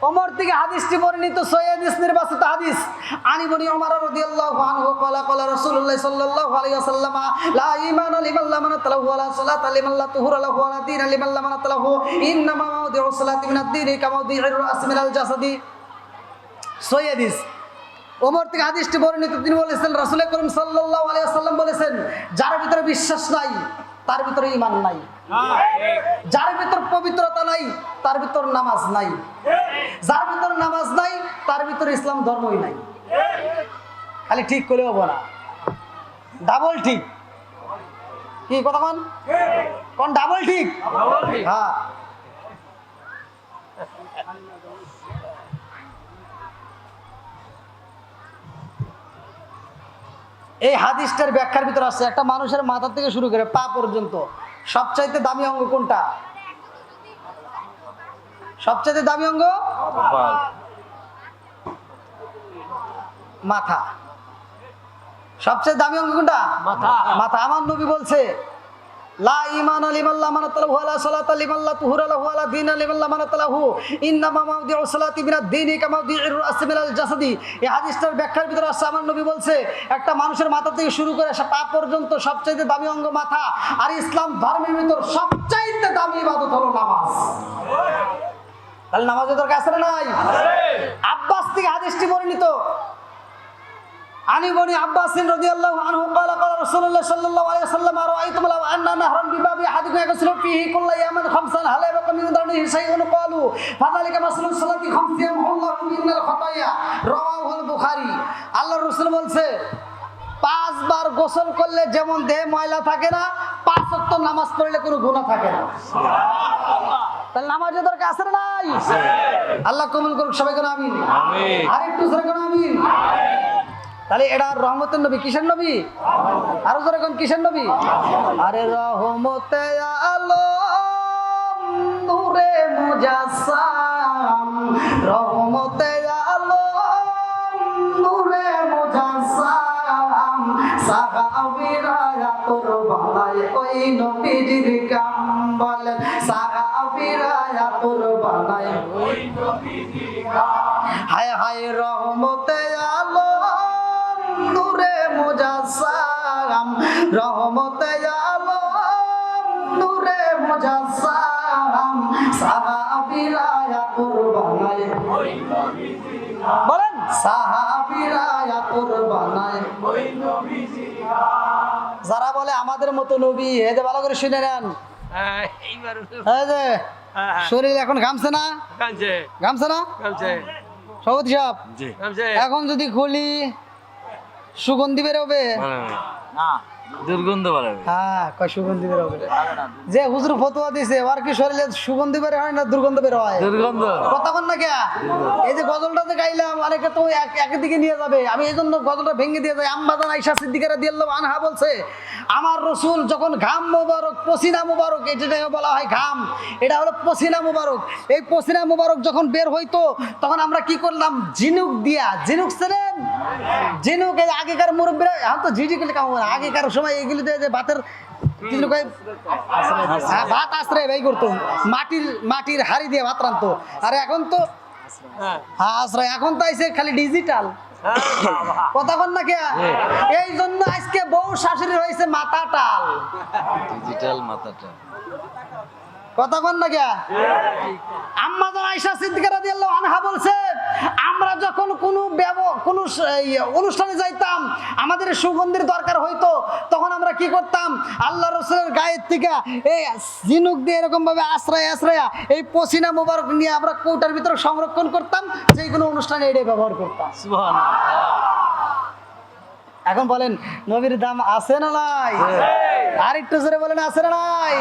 ওমর থেকে হাদিসটি বর্ণিত সহিহ নির্বাচিত হাদিস। আনি বনি ওমর রাদিয়াল্লাহু আনহু ক্বালা ক্বালা রাসূলুল্লাহ সাল্লাল্লাহু আলাইহি ওয়াসাল্লাম লা ঈমানা লিমান লা মানাত লাহু ওয়া লা সালাতা লিমান লা তুহুরা লাহু ওয়া লা দীনা লিমান লা মানাত লাহু ইন্নামা মাওদিউ সালাতি মিনাদ দীনি কামাওদিউর রাস মিনাল জাসাদি। সহিহ হাদিস। ওমর থেকে হাদিসটি বর্ণিত, তিনি বলেছেন রাসূল করিম সাল্লাল্লাহু আলাইহি ওয়াসাল্লাম বলেছেন যার ভিতরে বিশ্বাস নাই তার ভিতরে ঈমান নাই, যার ভিতর পবিত্রতা নাই তার ভিতর নামাজ নাই, যার ভিতর নামাজ নাই তার ভিতর ইসলাম ধর্মই নাই। খালি ঠিক করে হবো না, ডাবল ঠিক। কি কথা কোন? কোন ডাবল ঠিক? হ্যাঁ। এই হাদিসটার ব্যাখ্যার ভিতর আছে একটা মানুষের মাথা থেকে শুরু করে পা পর্যন্ত সবচাইতে দামি অঙ্গ কোনটা? সবচাইতে দামি অঙ্গ মাথা। সবচেয়ে দামি অঙ্গ কোনটা? মাথা। মাথা। আমার নবী বলছে লা ঈমানা লিমান লা মানাত লাহু ওয়া লা সালাতা লিমান লা তুহুরা লাহু ওয়া লা দীনা লিমান লা মানাত লাহু ইন্নামা মাওদিউ সালাতি মিনাদ দীনি কামাওদিউর রাস মিনাল জাসাদি। এই হাদিসটার ব্যাখ্যার ভিতরে আছে আমার নবী বলছে একটা মানুষের মাথা থেকে শুরু করে পা পর্যন্ত সবচাইতে দামি অঙ্গ মাথা, আর ইসলাম ধর্মের ভিতর সবচাইতে দামি ইবাদত হলো নামাজ। তাহলে নামাজের দরকার আছে না নাই? আব্বাস থেকে হাদিসটি বর্ণিত। আনি বনি আব্বাস রাদিয়াল্লাহু আনহু ক্বালা ক্বালা রাসূলুল্লাহ সাল্লাল্লাহু আলাইহি ওয়াসাল্লাম রাআইতুম লাউ আন্না নাহরান বিবাবি আহাদিকুম ইয়াগসিলু ফীহি কুল্লা ইয়ামান খামসান হালা ইয়াবকা মিন দানিহি শাইউন ক্বালু ফাযালিকা মাসলুস সালাতি খামসি ইয়ামহুল্লাহু মিনাল খাতায়া রাওয়াহুল বুখারী। আল্লাহর রাসূল বলছে 5 বার গোসল করলে যেমন দেহে ময়লা থাকে না, 5 ওয়াক্ত নামাজ পড়লে কোনো গুনাহ থাকে না। সুবহানাল্লাহ। তাহলে নামাজের দরকার আছে না নাই? আল্লাহ কবুল করুক, সবাই করুন আমিন। আমিন। আরেকটু জোরে করুন আমিন। তাহলে এটা রহমতের নবী, কিসের নবী? আরো জোরে কোন কিসের নবী? আরে রহমতে আলম নূরে মুজাসসাম, রহমতে আলম নূরে মুজাসসাম, সাহাবীরা তোর বানায় ওই নবীজির কাম বলেন, সাহাবীরা তোর বানায় ওই নবীজির কাম। হায় হায় রহমতে আলম নূরে মুজাসসাম, রহমতে আলম নূরে মুজাসসাম, সাহাবীরা তোর বানায় ওই নবীজির কাম বলেন, সাহাবীরা তোর বানায় ওই নবীজির কাম। যারা বলে আমাদের মতো নবী, এদের ভালো করে শুনে নেন। এই যে শরীর এখন ঘামছে না? ঘামছে না সভাপতি সাহেব? এখন যদি খুলি সুগন্ধি বেরোবে না, দুর্গন্ধ বাড়াবে। হ্যাঁ, কয় সুগন্ধি বেরোবে। যে হুজুর ফতোয়া দিছে ওর কি শরীরে সুগন্ধি বের হয় না দুর্গন্ধ বের হয়? দুর্গন্ধ। কতক্ষণ না কে এই যে গজলটা যে গাইলাম অনেকে তো একদিকে নিয়ে যাবে, আমি এই জন্য গজলটা ভেঙে দিয়ে যাই। আম্মাজান আয়েশা সিদ্দিকা রাদিয়াল্লাহু আনহা বলছে, আমার রসুল যখন ঘাম মুবারক, পসিনা মুবারক, এটাকে বলা হয় ঘাম, এটা হলো পসিনা মুবারক, এই পসিনা মুবারক যখন বের হইতো তখন আমরা কি করলাম? ঝিনুক দিয়া, ঝিনুক ছিলেন ঝিনুক, এই আগেকার মুরব্বীরা এখন তো ঝিঝি করলে কাম হয় না, আগেকার সময় এগুলি যে ভাতের ভাত আশ্রয় ব্যয় করতো, মাটির হাড়ি দিয়ে ভাত রাখতো। আর এখন তো আশ্রয়, এখন তো আইসে খালি ডিজিটাল। কতক্ষণ না কে এই জন্য আজকে বউ শাশুড়ি হয়েছে মাথা টাল, ডিজিটাল মাথাটা। কতক্ষণ না কে আম্মাজান আয়েশা সিদ্দিকা রাদিয়াল্লাহু আনহা বলছে, আমরা যখন কোনো অনুষ্ঠানে যাইতাম আমাদের সুগন্ধির দরকার হইতো, তখন আমরা কি করতাম? আল্লাহ রাসূলের গায়ের থেকে এই ঝিনুক দিয়ে এরকম ভাবে আশ্রয়া এই পসিনা মুবারক নিয়ে আমরা কৌটার ভিতরে সংরক্ষণ করতাম, যে কোনো অনুষ্ঠানে এটাই ব্যবহার করতাম। সুবহানাল্লাহ। এখন বলেন নবীর দাম আছে না নাই? আর একটু জোরে বলেন আছে না নাই?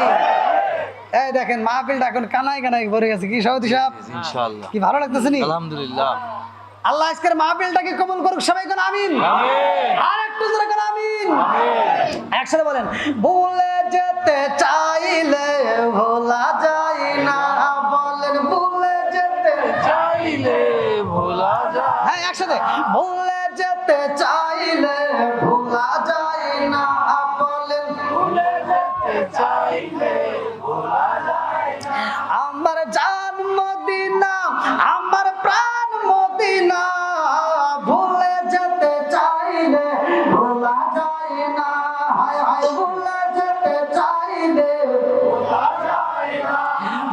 এই দেখেন মাহফিলটা এখন কানায় কানায় ভরে গেছে, কি সভাপতি সাহেব? ইনশাআল্লাহ। কি ভালো লাগতেছে নি? আলহামদুলিল্লাহ। আল্লাহ আজকের মাহফিলটাকে কবুল করুক, সবাই কোন আমিন। আর একটু জোরে কোন আমিন। একসাথে বলেন, ভুলে যেতে চাইলে ভোলা যায় না, বলেন ভুলে যেতে চাইলে ভোলা যায়। হ্যাঁ একসাথে, ভুলে যেতে চাইলে ভোলা যায় না, বলেন ভুলে যেতে চাইলে ভোলা যায় না। আমার জান মদিনা, আমার প্রাণ মদিনা, ভুলে যেতে চাইলে ভোলা যায় না, হায় হায় ভুলে যেতে চাইলে ভোলা যায় না।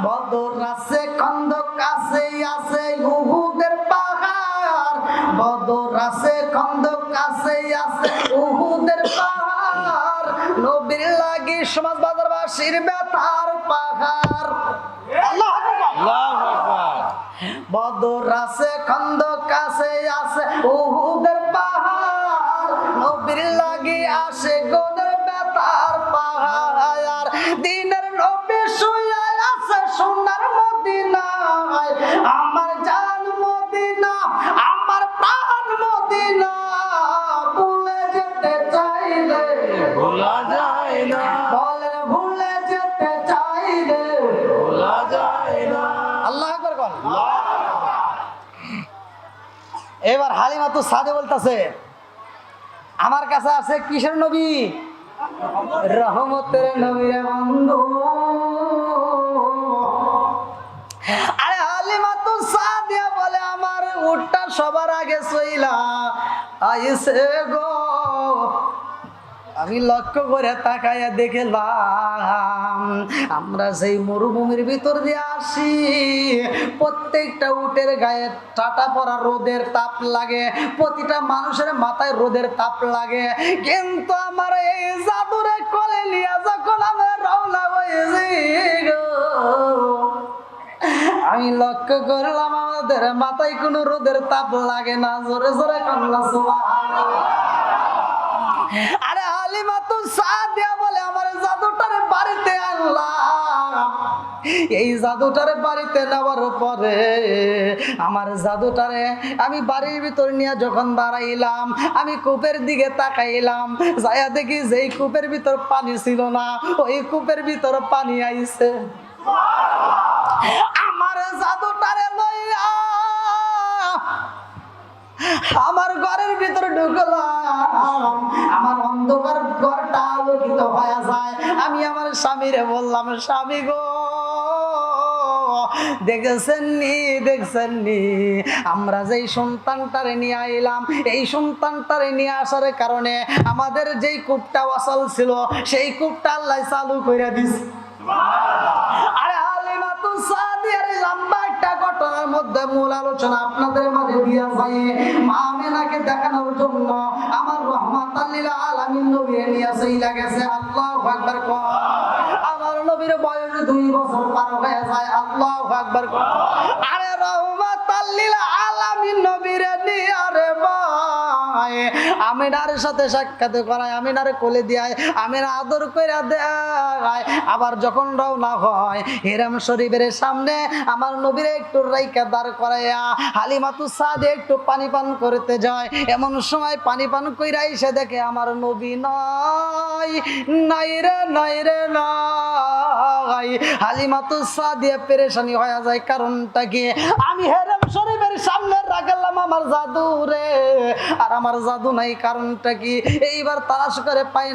বদর আছে, খন্দক আছে, আছে উহুদের পাহাড়, বদর আছে, খন্দক আছে, আছে উহুদের পাহাড়, নবীর লাগি সমাজ বাজারবাসীর ব্যথার পাহাড়। আল্লাহু আকবার। আল্লাহু আকবার। বদর আছে, খন্দক আছে, আছে উহুদের পাহাড়, নবীর লাগি আসে গোনের ব্যথার পাহাড়, দিনের নবী শুয়ে আছে সোনার মদিনায়, আমার জান মদিনা, আমার প্রাণ মদিনা, ভুলে যেতে চাইলে ভোলা যায় না, বলেন ভুলে যেতে চাইলে ভোলা যায় না। আল্লাহু আকবার বল। এবার হালিমা তো সাদে বলতেছে, আমার কাছে আছে কিসের নবী? রহমতের নবী বন্ধু। আরে হালিমা তো সাদিয়া বলে, আমার উটটা সবার আগে সইলা আইসে গো, আমি লক্ষ্য করে তাকাইয়া দেখলাম আমরা সেই মরুভূমির ভিতর দিয়ে আসি, প্রত্যেকটা উটের গায়ে টাটা পড়া রোদের তাপ লাগে, প্রতিটা মানুষের মাথায় রোদের তাপ লাগে, কিন্তু আমার এই জাদুরে কোলে নিয়ে যখন আমরা রওনা হয়েছি গো, আমি লক্ষ্য করলাম আমাদের মাথায় কোনো রোদের তাপ লাগে না। জোরে জোরে কান্না সুবহানাল্লাহ। আরে হালিমা তো সাদিয়া বলে, আমার জাদুটারে বাড়িতে আনলাম, এই জাদুটারে বাড়িতে নেওয়ার পরে আমার জাদুটারে আমি বাড়ির ভিতর নিয়ে যখন দাঁড়াইলাম, আমি কূপের দিকে তাকাইলাম, যাইয়া দেখি যেই কূপের ভিতর পানি ছিল না, ওই কূপের ভিতর পানি আইছে। আমার জাদুটারে লইয়া আমার ঘরের ভিতরে ঢুকলাম, আমার অন্ধকার ঘরটা আলোকিত হয়ে যায়। আমি আমার স্বামীরে বললাম, স্বামী গো, দেখছেন নি আমরা যেই সন্তানটারে নিয়ে আইলাম, এই সন্তানটারে নিয়ে আসার কারণে আমাদের যেই কূপটা অচল ছিল সেই কূপটা আল্লাহ চালু করে দিছে। আরে হালিমাতু সাদিয়ার লম্বা একটা ঘটনার মধ্যে মূল আলোচনা আপনাদের মাঝে দিয়া যায়। মা আমেনাকে দেখানোর জন্য আমার রহমাতাল লিল আলামিন নবী নিয়ে চইলা গেছে। আল্লাহু আকবার। আমার নবীর বয়স 2 বছর পার হয়ে যায়। আল্লাহু আকবার। আরে রহমাতাল লিল আলামিন নবীর নিয়ে আরে ভাই আমিনার সাথে সাক্ষাৎ করায়, আমিনার কোলে দিয়ায়, আমিনা আদর কইরা দেয়। আবার যখন রওনা হয় হিরাম শরীফের সামনে আমার নবীরে একটু রাইকা দাঁড় করাইয়া হালিমাতু সাদিয়া একটু পানি পান করতে যায়। এমন সময় পানি পান কইরা এসে দেখে আমার নবী নাই রে নাই। হালিমাতু সাদিয়া পেরেশানি হয়ে যায়। কারণটা কি? আমি হিরাম শরীফের সামনে রাখলাম আমার জাদু রে, আর আমার জাদু নাই। কারণটা কি? এইবার তালাশ করে পাই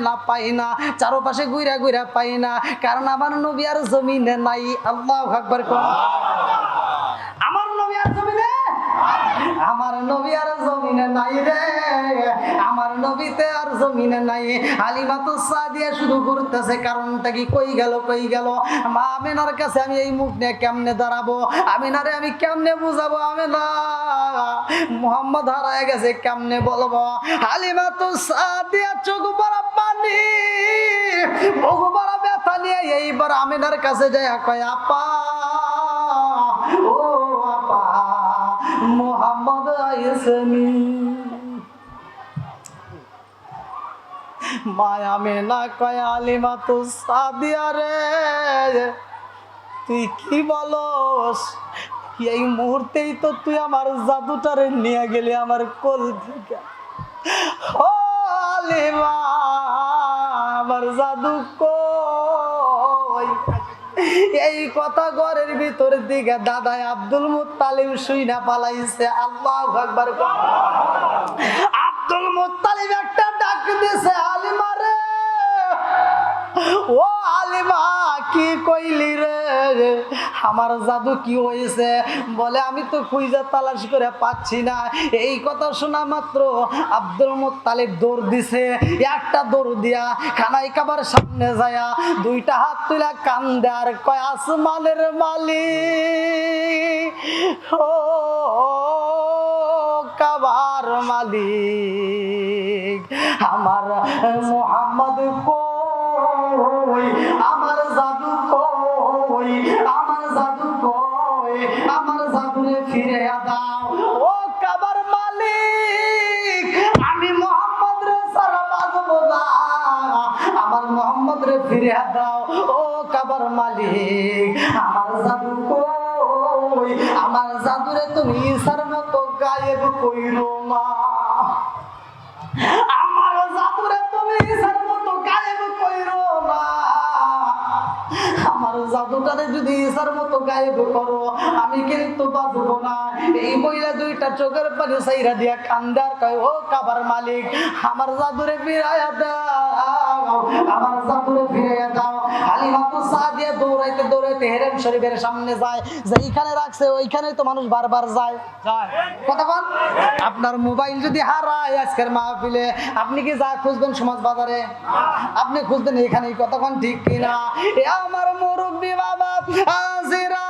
না, চারপাশে ঘুরা পাই না, কারণ আমার নবী আর জমিনে নাই। আল্লাহু আকবার। আমার নবী আর জমিনে, আমার নবী আর জমিনে নাই রে, আমার নবীতে আর জমিনে নাই। হালিমাতু সাদিয়া শুধু ঘুরতেছে। কারণটা কি? কই গেল মা আমিনার কাছে আমি এই মুখ নিয়ে কেমনে দাঁড়াবো? আমিনারে আমি কেমনে বুঝাবো? আমিনা মুহাম্মদ হারায় গেছে কেমনে বলবো? হালিমাতু সাদিয়া চোখ বড় পানি, মুখ বড় ব্যথা নিয়ে এইবার আমিনার কাছে যায়, কয় আপা, ও আপা, মুহাম্মদ আইসেনি। মায়া মেনা কয়, হালিমাতু সাদিয়া রে তুই কি বলস? এই মুহূর্তেই তো তুই আমার জাদুটারে নিয়ে গেলি আমার কোল থেকে। ও হালিমা, আমার জাদু কই? এই কথা ঘরের ভিতর দিকে দাদা আব্দুল মুত্তালিব শুইনা পালাইছে। আল্লাহু আকবার। আব্দুল মুত্তালিব একটা ডাক দিছে, হালিমা রে, ও হালিমা কি কইলি রে? আমার জাদু কি হয়েছে? বলে আমি তো খুঁজে তালাশ করে পাচ্ছি না। এই কথা শোনা মাত্র আব্দুল মুত্তালিব দৌড় দিছে। একটা দৌড় দিয়া খানাই কাবার সামনে যায়া দুইটা হাত তুলা কান্দে আর কয়, আসমানের মালিক, ও কাবার মালিক, আমার মুহাম্মদ কই? আমার জাদু কই? আমার জাদু কই? আমার জাদুরে ফিরে দাও। ও কাবার মালিক, আমি মুহাম্মদ রে সারা বাজবো না, আমার মুহাম্মদ রে ফিরে দাও। ও কাবার মালিক, আমার জাদু কই? আমার জাদুরে তুমি ঈসার মতো গায়েব কইরো না, আমার জাদুরে তুমি ঈসার মতো গায়েব কইরো না। আমার জাদুটারে যদি ঈসার মতো গায়েব করো আমি কিন্তু বাঁচবো না। এই বইলা দুইটা চোখের পানি সাইরা দিয়া কান্দার কয়, ও কাবার মালিক, আমার জাদুরে ফিরাইয়া দাও, আমার জাদুরে ফিরাইয়া দাও। হালিমাতু সাদিয়া দৌড়াইতে হেরেম শরীফের সামনে যায়। যেইখানে রাখছে ওইখানে তো মানুষ বারবার যায়। কতক্ষণ? আপনার মোবাইল যদি হারায় আজকের মাহফিলে, আপনি কি যা খুঁজবেন সমাজ বাজারে? আপনি খুঁজবেন এখানেই। কতক্ষণ ঠিক কিনা? আমার মুরব্বী বাবা আজিরা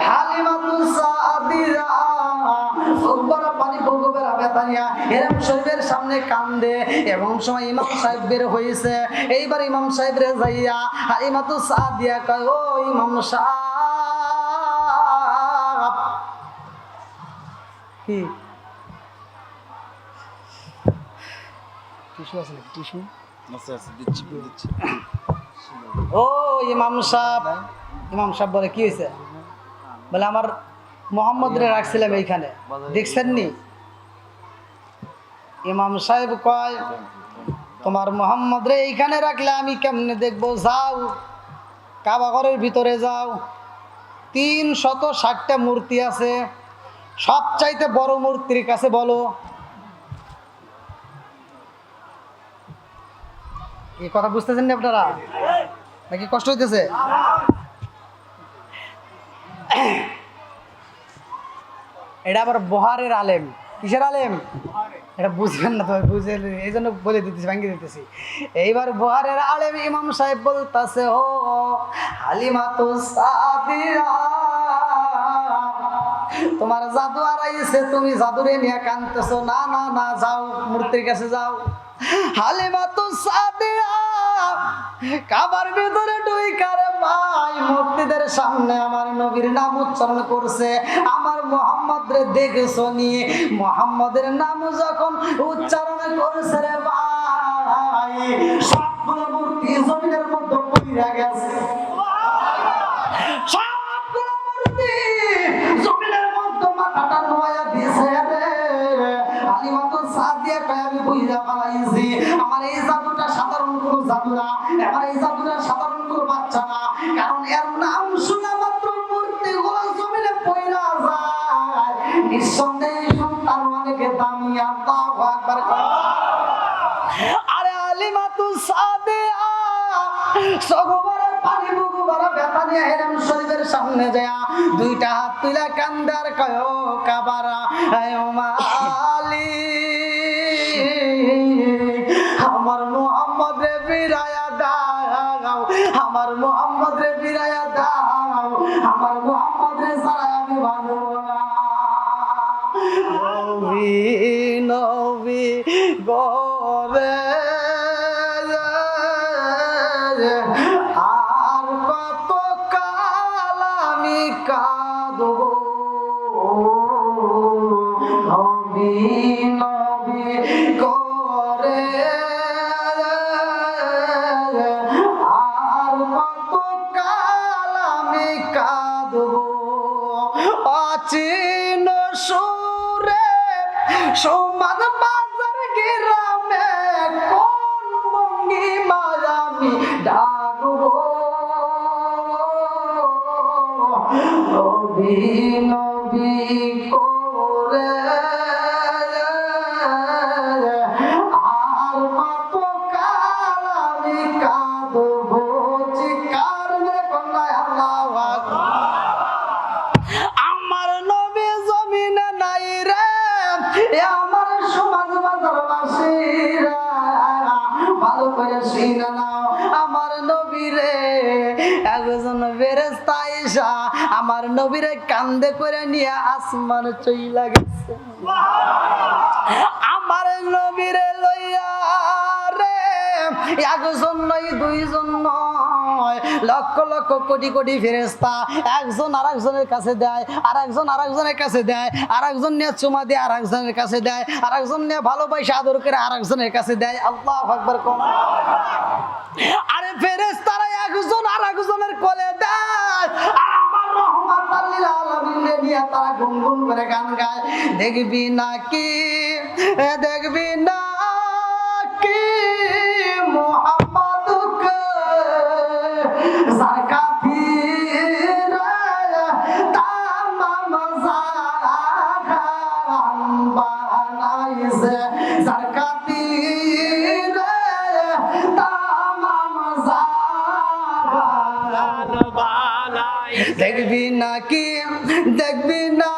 হালিমাতু সাদিয়া বড় পানি বগবের বেতানিয়া হেরাম শরীফের সামনে কান্দে। এবং সময় ইমাম সাহেব বের হয়েছে। এইবার ইমাম সাহেব রে যাইয়া হালিমাতু সাদিয়া কয়, ও ইমাম সাহেব, কি টিস্যু আছে নাকি? টিস্যু আচ্ছা দিচ্ছি। ও ইমাম সাহেব বলে কি হয়েছে? বলে আমার মোহাম্মদ রে রাখছিলাম এইখানে, দেখছেন নি? ইমাম সাহেব কয় তোমার মোহাম্মদ রে এইখানে রাখলে আমি কেমনে দেখবো? যাও কাবা ঘরের ভিতরে যাও, 360টা মূর্তি আছে, সবচাইতে বড় মূর্তির কাছে বলো। এই কথা বুঝতেছেন না আপনারা নাকি কষ্ট হইতেছে? এটা আবার বহারের আলেম। কিসের আলেম? এটা বুঝবেন না তো, বুঝে এই জন্য বলে দিতেছি, ভাঙ্গি দিতেছি। এইবার বহারের আলেম ইমাম সাহেব বলতেছে, ও হালিমাতু সাদিয়া, তোমার জাদু আড়াইছে, তুমি জাদুরে নিয়ে কানতেছো। না না না, যাও মূর্তির কাছে যাও। হালিমাতু সাদিয়া কাবার ভিতরে ঢুইকারে ভাই মূর্তিদের সামনে আমার নবীর নাম উচ্চারণ করছে। আমার মোহাম্মদ রে দেখেছো নি? মোহাম্মদের নাম যখন উচ্চারণ করছে রে ভাই, সবগুলো মূর্তি জমিনের মধ্যে পড়ে গেছে। সবগুলো মূর্তি জমিনের মধ্যে মাথাটা নোয়া দিছে রে। হালিমাতু সাদিয়া কয় আমি বুঝা পালাইছি, আমার এই জাদুটা সাধারণ কোনো জাদু না, আমার এই জাদুটা সাধারণ কোনো বাচ্চা না, কারণ এর নাম শোনা মাত্র মূর্তিগুলো জমিনে পইরা যায়। নিঃসন্দেহে সন্তান অনেক দামি। আল্লাহু আকবার। আরে হালিমাতু সাদিয়া সগবরে পানি বুগুবরে ব্যথা নিয়ে হেরাম শরীফের সামনে যায়, দুইটা হাত তুলে কান্দার কয় ও কাবারা আয় মালি, আমার মোহাম্মদ রে ফিরায়া দাও, আমার মোহাম্মদ রে ফিরায়া দাও, আমার মোহাম্মদ রে ছাড়া আমি ভালো না। নবী নবী গরে আর কত কাল আমি কাঁদব, নবী নবী করে আর কত কাল আমি কাঁদব। অচিন সুরে সমাজ বাজার গ্রামে কোন ভঙ্গিমায় আমি ডাকব, নবী নবী করে আর কত কাল আমি কাঁদব। চিৎকার করে কন্যায় আল্লাহু আকবার। আমার নবী জমিনে নাই রে, আমার সমাজ বাজারবাসীরা ভালো করে শুনে নাও, আমার নবীরে একজন ফেরেশতা আইসা আমার নবীরে কান্দে করে নিয়ে আসমান চইলা গেছে। আমার নবীরে লইয়া রে একজন নয়, দুইজন নয়, লক্ষ লক্ষ কোটি কোটি ফেরেশতা একজন আরেকজনের কাছে দেয়, আরেকজন আরেকজনের কাছে দেয়, আরেকজন নিয়ে চুমা দিয়ে আরেকজনের কাছে দেয়, আরেকজন নিয়ে ভালোবাসা আদর করে আরেকজনের কাছে দেয়। আল্লাহু আকবার। আরে ফেরেশতারা একজন আরেকজনের কোলে দেয়, আর আমার রহমাতাল লিল আলামিন নিয়ে তারা গুনগুন করে গান গায়। দেখবি নাকি দেখবি না কি মোহাম্মদকে জাকাতির তামাম জাহান বানাইছে, জাকাতির তামাম জাহান বানাইছে। দেখবি নাকি দেখবি না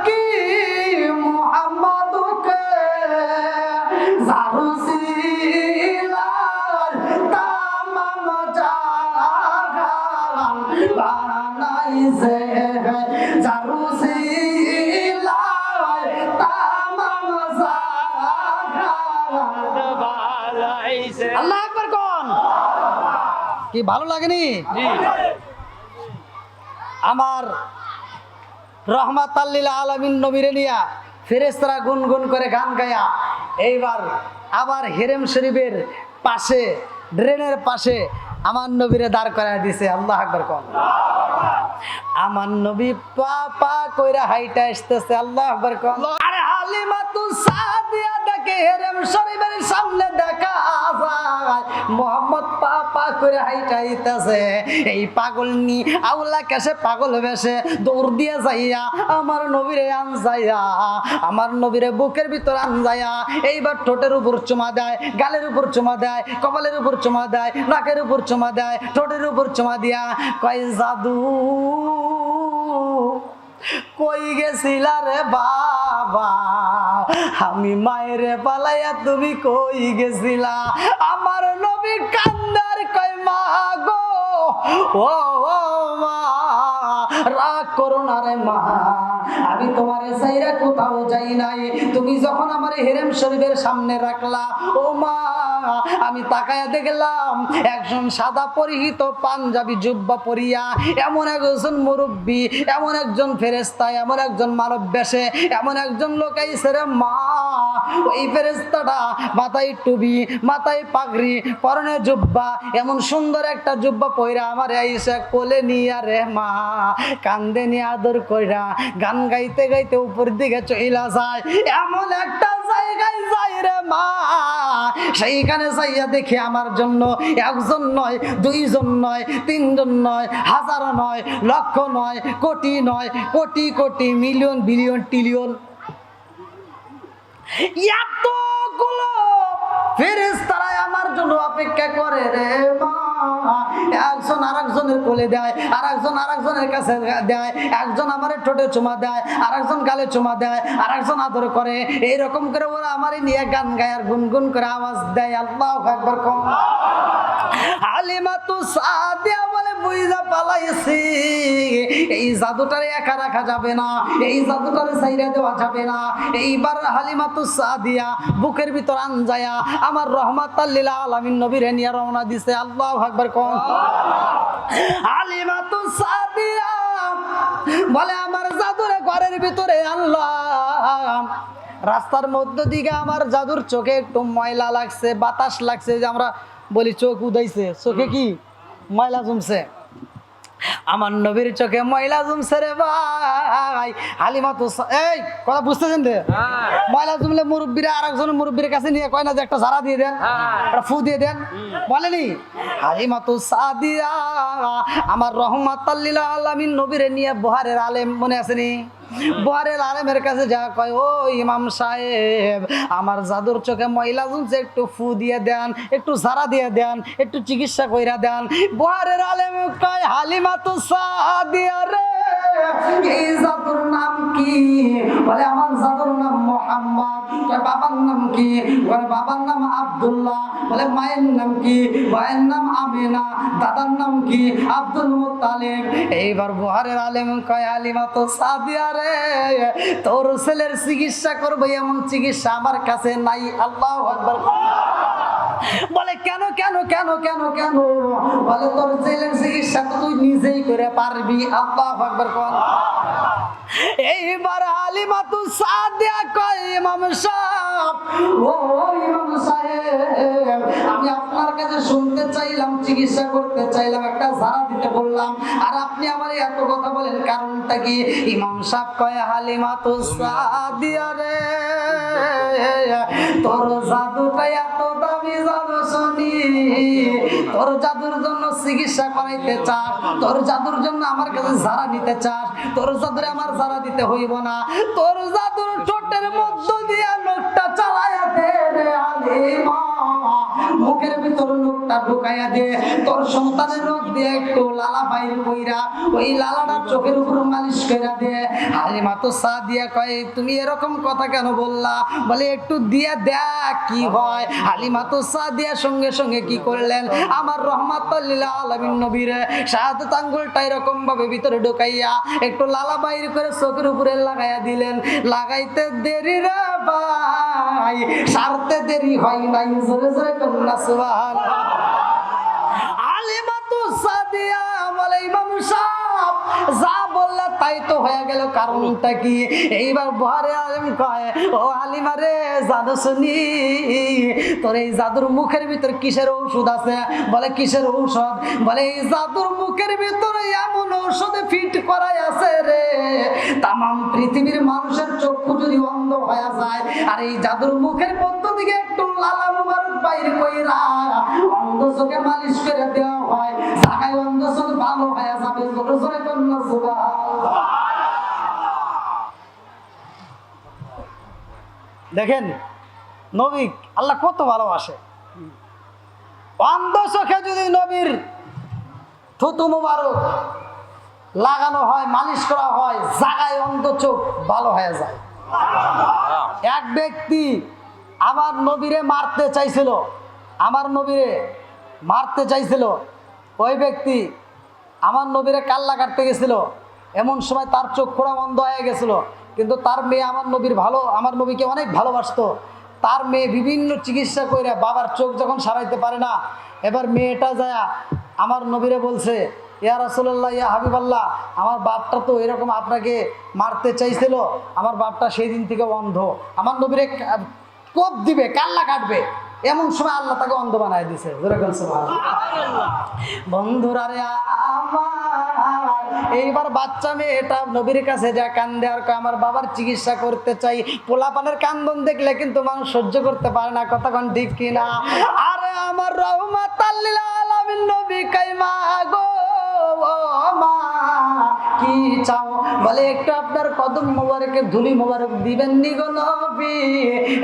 কি মোহাম্মদকে জারুসিলার তামাম জাহান বানাইছে, জারুসিলার তামাম জাহান বানাইছে। আল্লাহু আকবার কোন? কি ভালো লাগেনি? আমার রহমাতাল লিল আলামিন নবীরে নিয়া ফেরেশতারা গুনগুন করে গান গায়া এইবার আবার হেরেম শরীফের পাশে, ড্রেনের পাশে আমার নবীরে দাঁড় করায় দিছে। আল্লাহ আকবার কোন। আমার নবী পা পা কইরা হাইটা আসতেছে। আল্লাহ আকবার কোন। আরে হালিমাতু সাদিয়া দেখে হেরেম শরীফের সামনে দেখা যায় মোহাম্মদ পা পা করে হাইটা আইতাছে। এই পাগল নি আউলা কেসে পাগল বেশে দৌড় দিয়ে যাইয়া আমার নবীরে আন যাইয়া, আমার নবীরে বুকের ভিতর আন যাইয়া এইবার ঠোঁটের উপর চুমা দেয়, গালের উপর চুমা দেয়, কপালের উপর চুমা দেয়, নাকের উপর চুমা দেয়, ঠোঁটের উপর চুমা দিয়া কয় জাদু কই গেছিলা রে বাবা, আমি মায়ের পালাইয়া তুমি কই গেছিলা। আমার নবী কান্দার কয় মা গো, ও মা রাগ করো না রে মা, আমি তোমারে চাইরা কোথাও যাই নাই, তুমি যখন আমার হেরেম শরীফের সামনে রাখলা ও মা আমি তাকায়া দেখলাম একজন সাদা পরিহিত পাঞ্জাবি জুব্বা পরিয়া এমন একজন মুরব্বী, এমন একজন ফেরেশতা, এমন একজন মানব বেশে এমন একজন লোক আইছে রে মা। ওই ফেরেশতাটা মাথায় টুপি, মাথায় পাগড়ি, পরনে জুব্বা, এমন সুন্দর একটা জুব্বা পইরা আমার আইসা কোলে নিয়া রে মা কান্দে নিয়ে আদর কইরা গান গাইতে গাইতে উপর দিকে চইলা যায়। এমন একটা জায়গায় যাই রে মা, সেইখানে যাইয়া দেখে আমার জন্য একজন নয়, দুইজন নয়, তিনজন নয়, হাজার নয়, লক্ষ নয়, কোটি নয়, crore crore, million, billion, trillion, এতগুলো ফেরেশতারা আমার জন্য অপেক্ষা করে রে মা। একজন আরেকজনের কোলে দেয়, আরেকজন আরেকজনের কাছে দেয়, একজন আমার ঠোঁটে চুমা দেয়, আরেকজন গালে চুমা দেয়, আরেকজন আদর করে, এইরকম করে ওরা আমারই নিয়ে গান গায় আর গুনগুন করে আওয়াজ দেয়। আল্লাহু আকবার কোন। হালিমাতু সাদিয়া বলে বুইজা পালাইছি, এই জাদুটারে একা রাখা যাবে না, এই জাদুটারে ছাইরা দেওয়া যাবে না। এইবার হালিমাতু সাদিয়া বুকের ভিতর আনজায়া আমার রহমাতাল লিল আলামিন নবীরে নিয়ে রওনা দিছে। আল্লাহু আকবার কোন। হালিমাতু সাদিয়া বলে আমার জাদুরে ঘরের ভিতরে আনলাম, রাস্তার মধ্য দিকে আমার জাদুর চোখে একটু ময়লা লাগছে, বাতাস লাগছে, যে আমরা বলি চোখ উদাইছে, চোখে কি ময়লা জমছে, আমার নবীর চোখে ময়লা জমছে রে ভাই। হালিমাতু এই কথা বুঝতেছেন রে, ময়লা জমলে মুরব্বীরা আরেকজন মুরব্বীর কাছে নিয়ে কয় না যে একটা ঝাড়া দিয়ে দেন, একটা ফু দিয়ে দেন, বলেনি? হালিমাতু সাদিয়া আমার রহমাতাল লিল আলামিন নবীরে নিয়ে বহারের আলেম, মনে আসেনি? বহারের আলেমের কাছে যা কয় ও ইমাম সাহেব আমার জাদুর চোখে ময়লা জমছে, একটু ফু দিয়ে দেন, একটু ঝাড়া দিয়ে দেন, একটু চিকিৎসা কইরা দেন। বহারের আলেম কয় হালিমাতু সাদিয়া রে এই জাদুর নাম কি? বলে আমার জাদুর নাম মুহাম্মদ। কয় বাবার নাম কি? বলে বাবার নাম আব্দুল্লাহ। বলে মায়ের নাম কি? মায়ের নাম আমিনা। দাদার নাম কি? Abdul Muttalib. এইবার বহারের আলেম কয় হালিমাতু সাদিয়া রে তোর ছেলের চিকিৎসা করবে এমন চিকিৎসা আমার কাছে নাই। আল্লাহু আকবার। বলে কেন কেন কেন কেন কেন? বলে তোর ছেলের চিকিৎসা তো তুই নিজেই করে পারবি। আল্লাহু আকবার কোন। এইবার হালিমাতু সাদিয়া কয় ইমাম সাহেব, ও ইমাম সাহেব আমি আপনার কাছে শুনতে চাইলাম, চিকিৎসা করতে চাইলাম, একটা ঝাড়া দিতে বললাম, আর আপনি আমার এত কথা বলেন কারণটা কি? ইমাম সাহেব কয় হালিমাতু সাদিয়া রে তোর জাদুটা এত দামি জাদু শুনি, তোর জাদুর জন্য চিকিৎসা করাইতে চাস, তোর জাদুর জন্য আমার কাছে ঝাড়া নিতে চাস, তোর জাদুরে আমার ঝাড়া দিতে হইব না, তোর জাদুর ঠোঁটের মধ্য দিয়ে নোকটা চালাইয়া দে রে হালিমা, মুখের ভিতর নোকটা ঢুকাইয়া দে, তোর সন্তানের নখ দিয়ে একটু লালা বাইর কইরা ওই লালাটা চোখের উপর মালিশ কইরা দে। হালিমাতু সাদিয়া কয় তুমি এরকম কথা কেন বললা? বলে একটু দিয়ে দেখ কি হয়। হালিমাতু সাদিয়া সঙ্গে সঙ্গে কি করলেন, আমার রহমাতুল লিল আলামিন নবীরে শাহাদাত আঙ্গুলটা এরকম ভাবে ভিতরে ঢুকাইয়া একটু লালা বাইর করে চোখের উপরে লাগাইয়া দিলেন। লাগাইতে দেরি রে ভাই, সারতে দেরি হয় নাই। জোরে জোরে কন্যা সুবহানাল্লাহ। হালিমাতু সাদিয়া বলে ইমাম সাহেব যা বললা তাই তো হয়ে গেল, কারণটা কি? এইবার বহারে আলেম কয়, ও হালিমা রে, জানো শুনি তোর এই জাদুর মুখের ভিতর কিসের ঔষধ আছে? বলে কিসের ঔষধ? বলে এই জাদুর মুখের ভিতরে এমন ঔষধে ফিট করাই আছে রে, তামাম পৃথিবীর মানুষের চক্ষু যদি অন্ধ হয়ে যায়, আর এই জাদুর মুখের মধ্য থেকে একটু লালা মুবারক বাইরে কইরা অন্ধ চোখে মালিশ করে দেওয়া হয়, জায়গায় অন্ধ চোখ ভালো হয়ে যাবে। জোরে জোরে কন্যা সুবহানাল্লাহ। দেখেন নবী আল্লাহ কত ভালোবাসে। অন্ধ চোখে যদি নবীর থুতু মুবারক লাগানো হয়, মালিশ করা হয়, জায়গায় অন্ধ চোখ ভালো হয়ে যায়। এক ব্যক্তি আমার নবীরে মারতে চাইছিল, আমার নবীরে মারতে চাইছিল। ওই ব্যক্তি আমার নবীরে কাল্লা কাটতে গেছিল, এমন সময় তার চোখ খোড়া বন্ধ হয়ে গেছিল। কিন্তু তার মেয়ে আমার নবীকে অনেক ভালোবাসতো। তার মেয়ে বিভিন্ন চিকিৎসা করে বাবার চোখ যখন সারাইতে পারে না, এবার মেয়েটা যায় আমার নবীরে বলছে, ইয়া রাসূলুল্লাহ, ইয়া হাবিবাল্লাহ, আমার বাপটা তো এরকম আপনাকে মারতে চাইছিল, আমার বাপটা সেই দিন থেকে অন্ধ, আমার নবীরে কোপ দিবে, কাল্লা কাটবে। এমন সময় আল্লাহ তাকে অন্ধ বানায় দিছে। বন্ধুরা রে আমার, এইবার বাচ্চা মেয়েটা নবীর কাছে যা কান্দে আর কয়, আমার বাবার চিকিৎসা করতে চাই। পোলাপানের কান্দন দেখলে কিন্তু মানুষ সহ্য করতে পারে না, কতক্ষণ ঠিক কিনা? আরে আমার রাহমাতাল লিল আলামিন নবী কয়, মা গো মা কি চাও? বলে একটু আপনার কদম মোবারকের ধুলি মোবারক দিবেন নি গো নবী,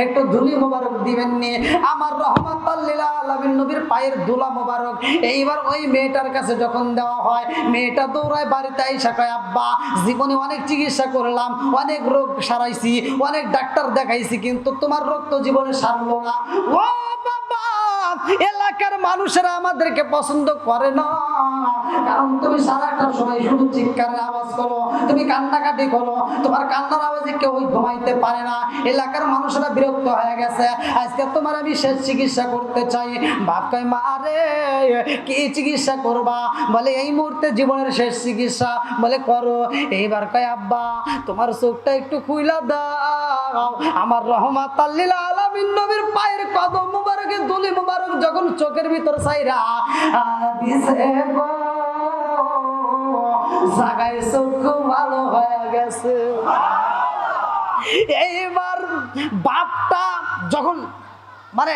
একটু ধুলি মোবারক দিবেন নি আমার রাহমাতাল লিল আলামিন নবীর পায়ের ধুলা মোবারক। এইবার ওই মেয়েটার কাছে যখন দেওয়া হয়, মেয়েটা দৌড়ায় বাড়িতে আইসা কয়, আব্বা জীবনে অনেক চিকিৎসা করলাম, অনেক রোগ সারাইছি, অনেক ডাক্তার দেখাইছি, কিন্তু তোমার রোগ তো জীবনে সারলো না। ও বাবা, এলাকার মানুষেরা আমাদেরকে পছন্দ করে না, কারণ তুমি সারাটা সময় শুধু চিৎকারের আওয়াজ করো, তুমি কান্নাকাটি করো, তোমার কান্নার আওয়াজে কেউ ঘুমাইতে পারে না, এলাকার মানুষেরা বিরক্ত হয়ে গেছে, আজকে তোমার আমি শেষ চিকিৎসা করতে চাই। বাপ কয়, মা রে কি চিকিৎসা করবা? বলে এই মুহূর্তে জীবনের শেষ চিকিৎসা। বলে করো। এইবার কয়, আব্বা তোমার চোখটা একটু খুইলা দাও। আমার রাহমাতাল লিল আলামিন নবীর পায়ের কদম মুবারকের ধুলি মুবারক যখন চোখের ভিতর ছাইরা দিছে গো, জাগায় চোখ ভালো হয়ে গেছে। এইবার বাপটা যখন মানে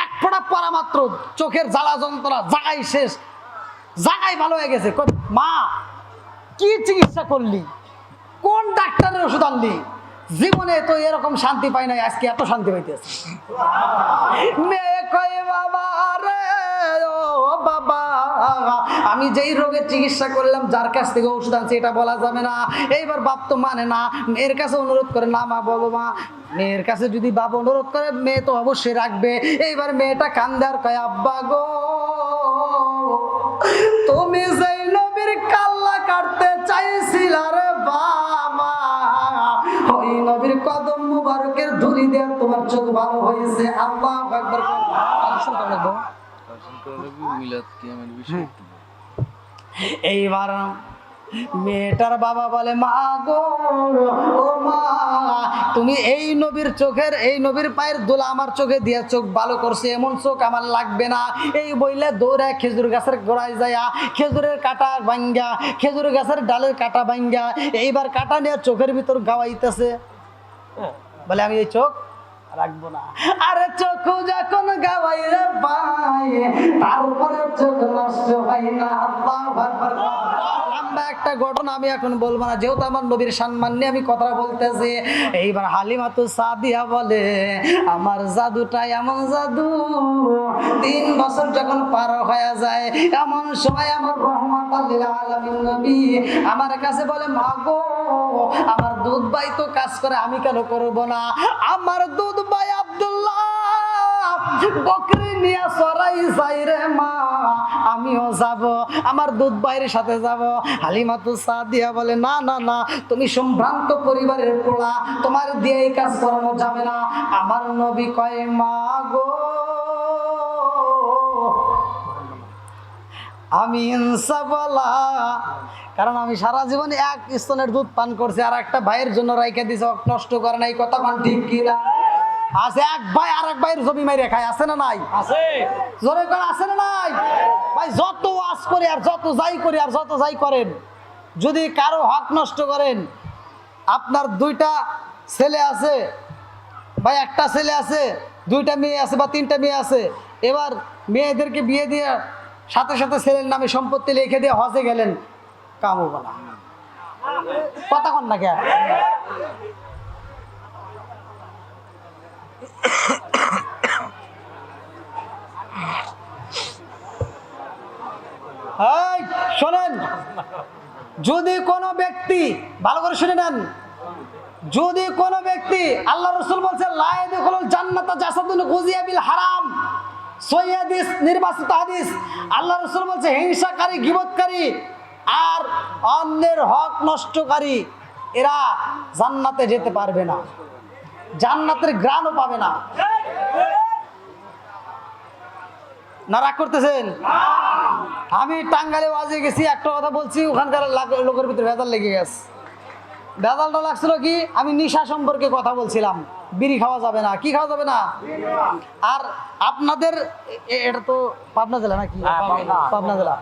এক ফোঁটা পড়া মাত্র চোখের জ্বালা যন্ত্রণা জাগাই শেষ, জাগাই ভালো হয়ে গেছে। মা কি চিকিৎসা করলি, কোন ডাক্তারের ওষুধ আনলি? জীবনে তো এরকম শান্তি পাই নাই, আজকে এত শান্তি পাইতেছে। মেয়ে কয়, বাবা রে ও বাবা, আমি যেই রোগের চিকিৎসা করলাম, যার কাছ থেকে ওষুধ আনছি এটা বলা যাবে না। এইবার বাপ তো মানে না, মেয়ের কাছে অনুরোধ করে, না মা বলো মা। মেয়ের কাছে যদি বাপ অনুরোধ করে, মেয়ে তো অবশ্যই রাখবে। এইবার মেয়েটা কান্দে আর কয়, আব্বা গো তুমি যেই নবীর কাল্লা কাটতে চাইছিলা রে বাবা, ওই নবীর কদম মুবারকের ধুলি দিয়ে তোমার চোখ ভালো হয়েছে। আল্লাহু আকবার। মিলাদ কিয়ামের বিষয়। এইবার মেয়েটার বাবা বলে, মা গো ও মা, তুমি এই নবীর চোখের, এই নবীর পায়ের ধুলা আমার চোখে দিয়ে চোখ ভালো করছে, এমন চোখ আমার লাগবে না। এই বইলে দৌড়ায় খেজুর গাছের গোড়ায় যায়া খেজুরের কাটা ভাঙ্গা, খেজুর গাছের ডালের কাটা ভাঙ্গা, এইবার কাটা নিয়ে চোখের ভিতর গাওয়াইতেছে। বলে আমি এই চোখ রাখবো না। আরে চোখ যখন গাওয়াই রে ভাই, তারপরে চোখ নষ্ট হয় না। আল্লাহু আকবার। লম্বা একটা ঘটনা আমি এখন বলবো না, যেহেতু আমার নবীর সম্মান নিয়ে আমি কথা বলতেছি। এইবার হালিমাতু সাদিয়া বলে, আমার জাদুটা এমন জাদু, 3 বছর যখন পার হয়ে যায়, এমন সময় আমার রাহমাতাল লিল আলামিন নবী আমার কাছে বলে, মা গো আমার দুধ ভাই তো কাজ করে, আমি কেন করব না? আমার দুধ ভাই আব্দুল্লাহ বকরি নিয়ে চড়াই যাই রে মা, আমিও যাব, আমার দুধ ভাইয়ের সাথে যাব। হালিমাতু সাদিয়া বলে, না না না, তুমি সম্ভ্রান্ত পরিবারের পোলা, তোমার দিয়ে এই কাজ করানো যাবে না। আমার নবী কয়, মা গো আমি ইনসাফওয়ালা, কারণ আমি সারা জীবন এক স্তনের দুধ পান করছি, আর একটা ভাইয়ের জন্য রাইখা দিছে, নষ্ট করে নাই। কথা কোন ঠিক কি না? আছে এক ভাই আর এক ভাইয়ের জমি মাইরে খায়, আছে না নাই? আছে, জোরে কোন আছে না নাই? ভাই যত ওয়াজ করি আর যত যাই করি আর যত যাই করেন, যদি কারো হক নষ্ট করেন, আপনার দুইটা ছেলে আছে ভাই, একটা ছেলে আছে, দুইটা মেয়ে আছে বা তিনটা মেয়ে আছে, এবার মেয়েদেরকে বিয়ে দিয়ে সাথে সাথে ছেলের নামে সম্পত্তি লিখে দিয়ে হজে গেলেন, কাম হবে না। কথা কন না কে? এই শোনেন, যদি কোনো ব্যক্তি, ভালো করে শুনে নেন, যদি কোনো ব্যক্তি, আল্লাহ রাসূল বলছেন লা ইয়াদখুলুল জান্নাতা জাসাদুন গুযিয়া বিল হারাম, সহিহ হাদিস, নির্বাচিত হাদিস। আল্লাহ রাসূল বলছে হিংসাকারী, গীবতকারী আর অন্যের হক নষ্টকারী এরা জান্নাতে যেতে পারবে না, জান্নাতের ঘ্রাণও পাবে না। না রাগ করতেছেন? আমি টাঙ্গাইলে ওয়াজে গেছি, একটা কথা বলছি, ওখানকার লোকের ভিতরে ভেজাল লেগে গেছে। ভেজালটা লাগছিল কি, আমি নেশা সম্পর্কে কথা বলছিলাম, বিড়ি খাওয়া যাবে না। কি খাওয়া যাবে না? আর আপনাদের এটা তো পাবনা জেলা নাকি? পাবনা জেলা।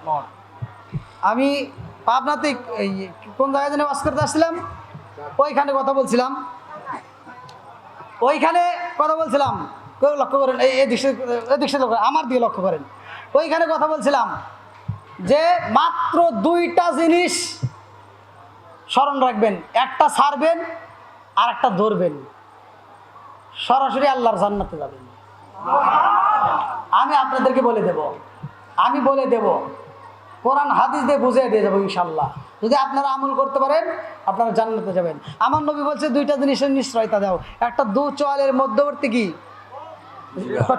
আমি পাবনাতে কোন জায়গায় যেন ওয়াজ করতে আসছিলাম, ওইখানে কথা বলছিলাম, লক্ষ্য করেন, এদিকে আমার দিকে লক্ষ্য করেন, ওইখানে কথা বলছিলাম যে মাত্র দুইটা জিনিস স্মরণ রাখবেন, একটা ছাড়বেন আর একটা ধরবেন, সরাসরি আল্লাহর জান্নাতে যাবেন। আমি আপনাদেরকে বলে দেব, কোরআন হাদিস দিয়ে বুঝিয়ে দিয়ে যাবো ইনশাল্লাহ। যদি আপনারা আমল করতে পারেন আপনারা জান্নাতে যাবেন। আমার নবী বলছে দুইটা জিনিসের নিশ্চয়তা দাও, একটা দু চোয়ালের মধ্যবর্তী কি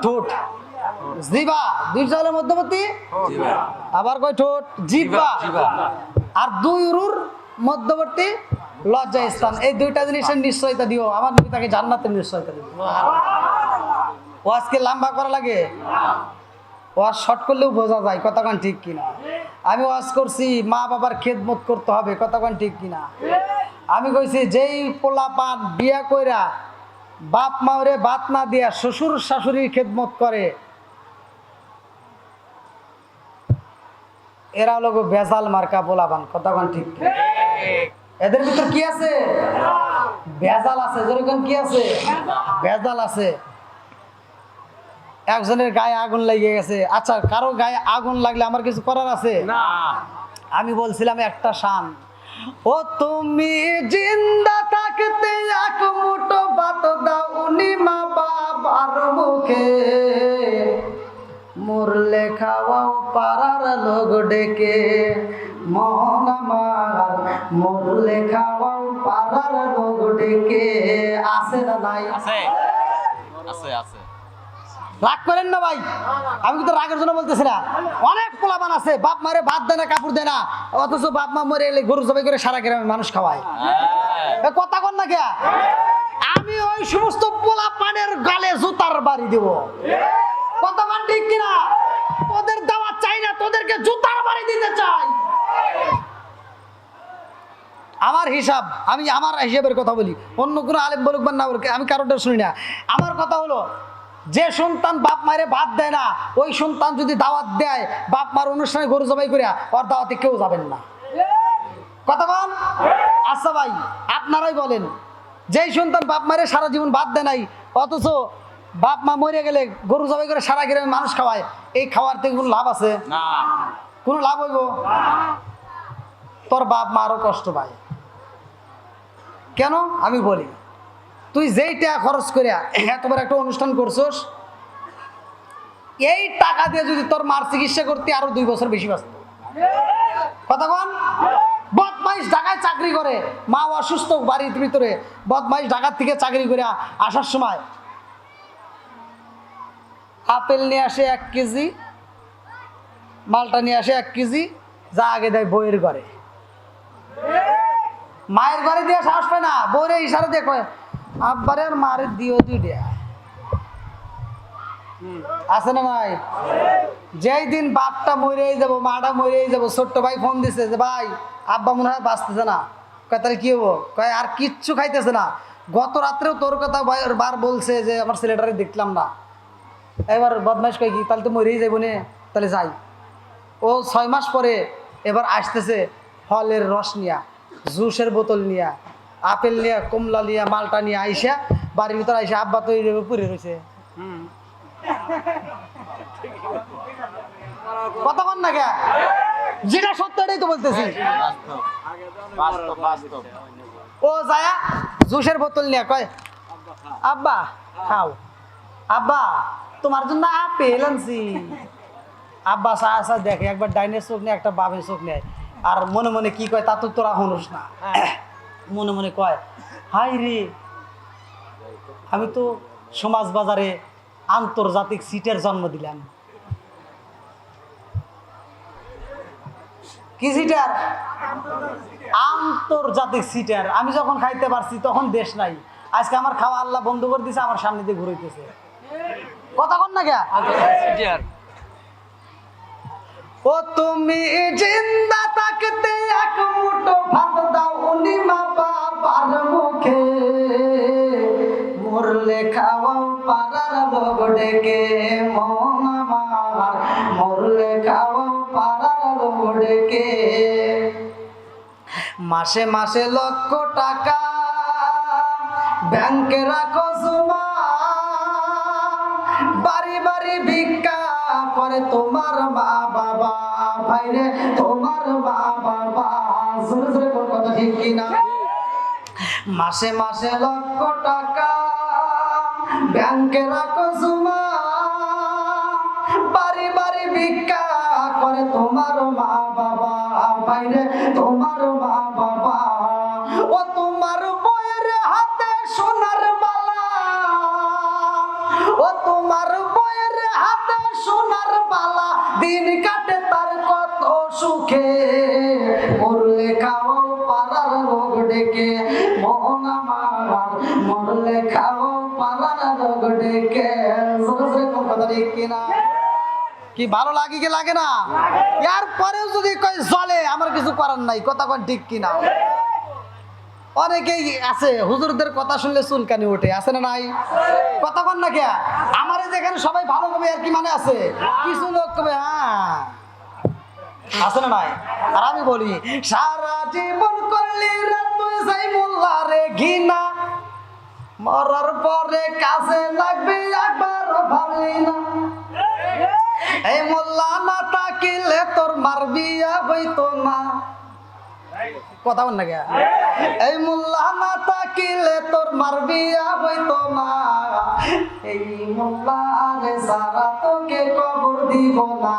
ঠোঁট, জিহ্বা, দুই চোয়ালের মধ্যবর্তী, আবার কয় ঠোঁট, জিহ্বা, আর দুই উরুর মধ্যবর্তী লজ্জা স্থান। এই দুইটা জিনিসের নিশ্চয়তা দিও, আমার নবী তাকে জান্নাতের নিশ্চয়তা দিও। ওয়াজকে লম্বা করা লাগে, ওয়াজ শর্ট করলেও বোঝা যায়। কতক্ষণ ঠিক কিনা? আমি ওয়াজ করছি মা বাবার খেদমত করতে হবে, কতক্ষণ ঠিক কিনা? আমি কইছি যেই পোলা পান বিয়া কইরা বাপ মাওরে ভাত না দিয়া শ্বশুর শাশুড়ির খেদমত করে, এরা হলো বেজাল মার্কা পোলা পান। কতক্ষণ ঠিক? এদের ভিতর কি আছে? বেজাল আছে। যেরকম কি আছে? বেজাল আছে। একজনের গায়ে আগুন লেগে গেছে, আচ্ছা কারো গায়ে আগুন লাগলে আমার কিছু করার আছে না? আমি বলছিলাম একটা শান, ও তুমি জিন্দা থাকতে এক মুঠো ভাত দাওনি মা বাবার মুখে, মরলে খাওয়াও পাড়ার লোক ডেকে, মন আমার মরলে খাওয়াও পাড়ার লোক ডেকে। আছে না নাই? আছে, আছে, আছে। রাগ করেন না ভাই, আমি কিন্তু রাগের জন্য বলতেছি না। অনেক পোলাপান আছে বাপ মারে ভাত দেয় না, কাপড় দেয় না, অথচ বাপ মা মরে এলে গরু জবাই করে সারা গ্রামে মানুষ খাওয়ায়। কথা কন না কে? আমি ওই সমস্ত পোলাপানের গালে জুতার বাড়ি দেব। কথা মান ঠিক কিনা? তোদের দেওয়া চাই না, তোদেরকে জুতার বাড়ি দিতে চাই। আমার হিসাব, আমি আমার হিসাবের কথা বলি, অন্য কোনো আলেম বলুক বা না বলুক, আমি কারোটা শুনি না। আমার কথা হলো, যে সন্তান বাপ মায়ের ভাত দেয় না, ওই সন্তান যদি দাওয়াত দেয়, বাপ মার অনুষ্ঠানে গরু জবাই করিয়া, ওর দাওয়াতে কেউ যাবেন না। কথা বল? আচ্ছা ভাই আপনারাই বলেন, যেই সন্তান বাপ মায়ের সারা জীবন ভাত দেয় নাই, অথচ বাপ মা মরে গেলে গরু জবাই করে সারা গ্রামে মানুষ খাওয়ায়, এই খাওয়ার থেকে কোনো লাভ আছে? কোনো লাভ হইব? তোর বাপ মা আরো কষ্ট পায়। কেন? আমি বলি, তুই যেই টাকা খরচ করিয়া এতবার একটা অনুষ্ঠান করছস, এই টাকা দিয়ে যদি তোর মার চিকিৎসা করতে আরো 2 বছর বেশি বাঁচত। কথা কন? বদমাইশ ঢাকায় চাকরি করে, মা অসুস্থ বাড়ির ভিতরে, বদমাইশ ঢাকার থেকে চাকরি করে আসার সময় আপেল নিয়ে আসে 1 কেজি, মালটা নিয়ে আসে 1 কেজি, যা আগে দেয় বইয়ের ঘরে। মায়ের ঘরে দিয়ে সাহস পায় না, বইয়ের ইশারা দিয়ে কয় আব্বারে আর মারে দিও 2টা। আছে না নাই? যেই দিন বাপটা মরেই যাবো, মাটা মরেই যাবো, ছোট্ট ভাই ফোন দিছে যে ভাই আব্বা মনে হয় বাঁচতেছে না। কয় তাহলে কি হবো? কয় আর কিচ্ছু খাইতেছে না, গত রাত্রেও তোর কথা বার বলছে যে আমার ছেলেটারে দেখলাম না। এবার বদমাইশ কয় কি তাহলে তো মরেই যাবো নে, তাহলে যাই। ও 6 মাস পরে এবার আসতেছে ফলের রস নিয়া, জুসের বোতল নিয়া, আপেল নিয়া, কমলা নিয়া, মালটা নিয়ে আইসা বাড়ির ভিতরে আইসা আব্বা তো এইভাবে পড়ে রয়েছে। কথা বল না কে? যেটা সত্য এটাই তো বলতেছি। ও যায়া জুসের বোতল নিয়ে কয় আব্বা খাও, আব্বা তোমার জন্য আপেল আনছি। আব্বা চা দেখে, একবার ডাইনের চোখ নেয়, একটা বামের চোখ নেয়, আর মনে মনে কি কয় তা তো তোরা হনুস না। মনে মনে কয় হাই রে, আমি তো সমাজ বাজারে আন্তর্জাতিক সিটের জন্ম দিলাম। কি সিটার? আন্তর্জাতিক সিটার। আমি যখন খাইতে পারছি তখন দেশ নাই, আজকে আমার খাওয়া আল্লাহ বন্ধ করে দিছে, আমার সামনে দিয়ে ঘুরাইতেছে। কথা কন না কে? ও তুমি জিন্দা থাকতে এক মুঠো ভাত দাও উনি মা বাবার মুখে, মরলে খাওয়াও পাড়ার লোক ডেকে, মন আমার মরলে খাওয়াও পাড়ার লোক ডেকে। মাসে মাসে লক্ষ টাকা ব্যাংকে রাখো জমা, বাড়ি বাড়ি ভিক্ষা করে তোমার মা বাবা, ভাইরে তোমার মা বাবা। জোরে জোরে কোন কথা ঠিক কিনা? মাসে মাসে লক্ষ টাকা ব্যাংকে রাখো জমা, বাড়ি বাড়ি ভিক্ষা করে তোমার মা বাবা, ভাইরে তোমার মা বাবা। ও তোমার বইয়ের হাতে সোনার বালা, ও তোমার বইয়ের হাতে সোনার বালা, দিন কাটে তার কত সুখে, মরলে খাও পাড়ার লোক ডেকে, মোহন আমার মরলে খাও পাড়ার লোক ডেকে। কথা ঠিক কিনা? কি ভালো লাগে কি লাগে না? এর পরেও যদি কই জলে, আমার কিছু করার নাই। কথা কোন ঠিক কিনা? অনেকেই আছে হুজুরদের কথা শুনলে চুলকানি ওঠে, আছে না নাই? কথা কন না কে? আমার যেখানে সবাই ভালো কবে আর কি মানে আছে, কিছু লোক কবে হ্যাঁ, আছে না নাই? আর আমি বলি সারা জীবন করলি রে তুই যাই মোল্লা রে ঘিনা, মরার পরে কাজে লাগবে একবার ভাবলি না। এই মোল্লা না তাকিলে তোর মার বিয়া হইতো না। কথা বল না কে? এই মোল্লা না তাকিলে তোর মার বিয়া হইতো না, এই মোল্লা রে সারা তোকে কবর দিব না,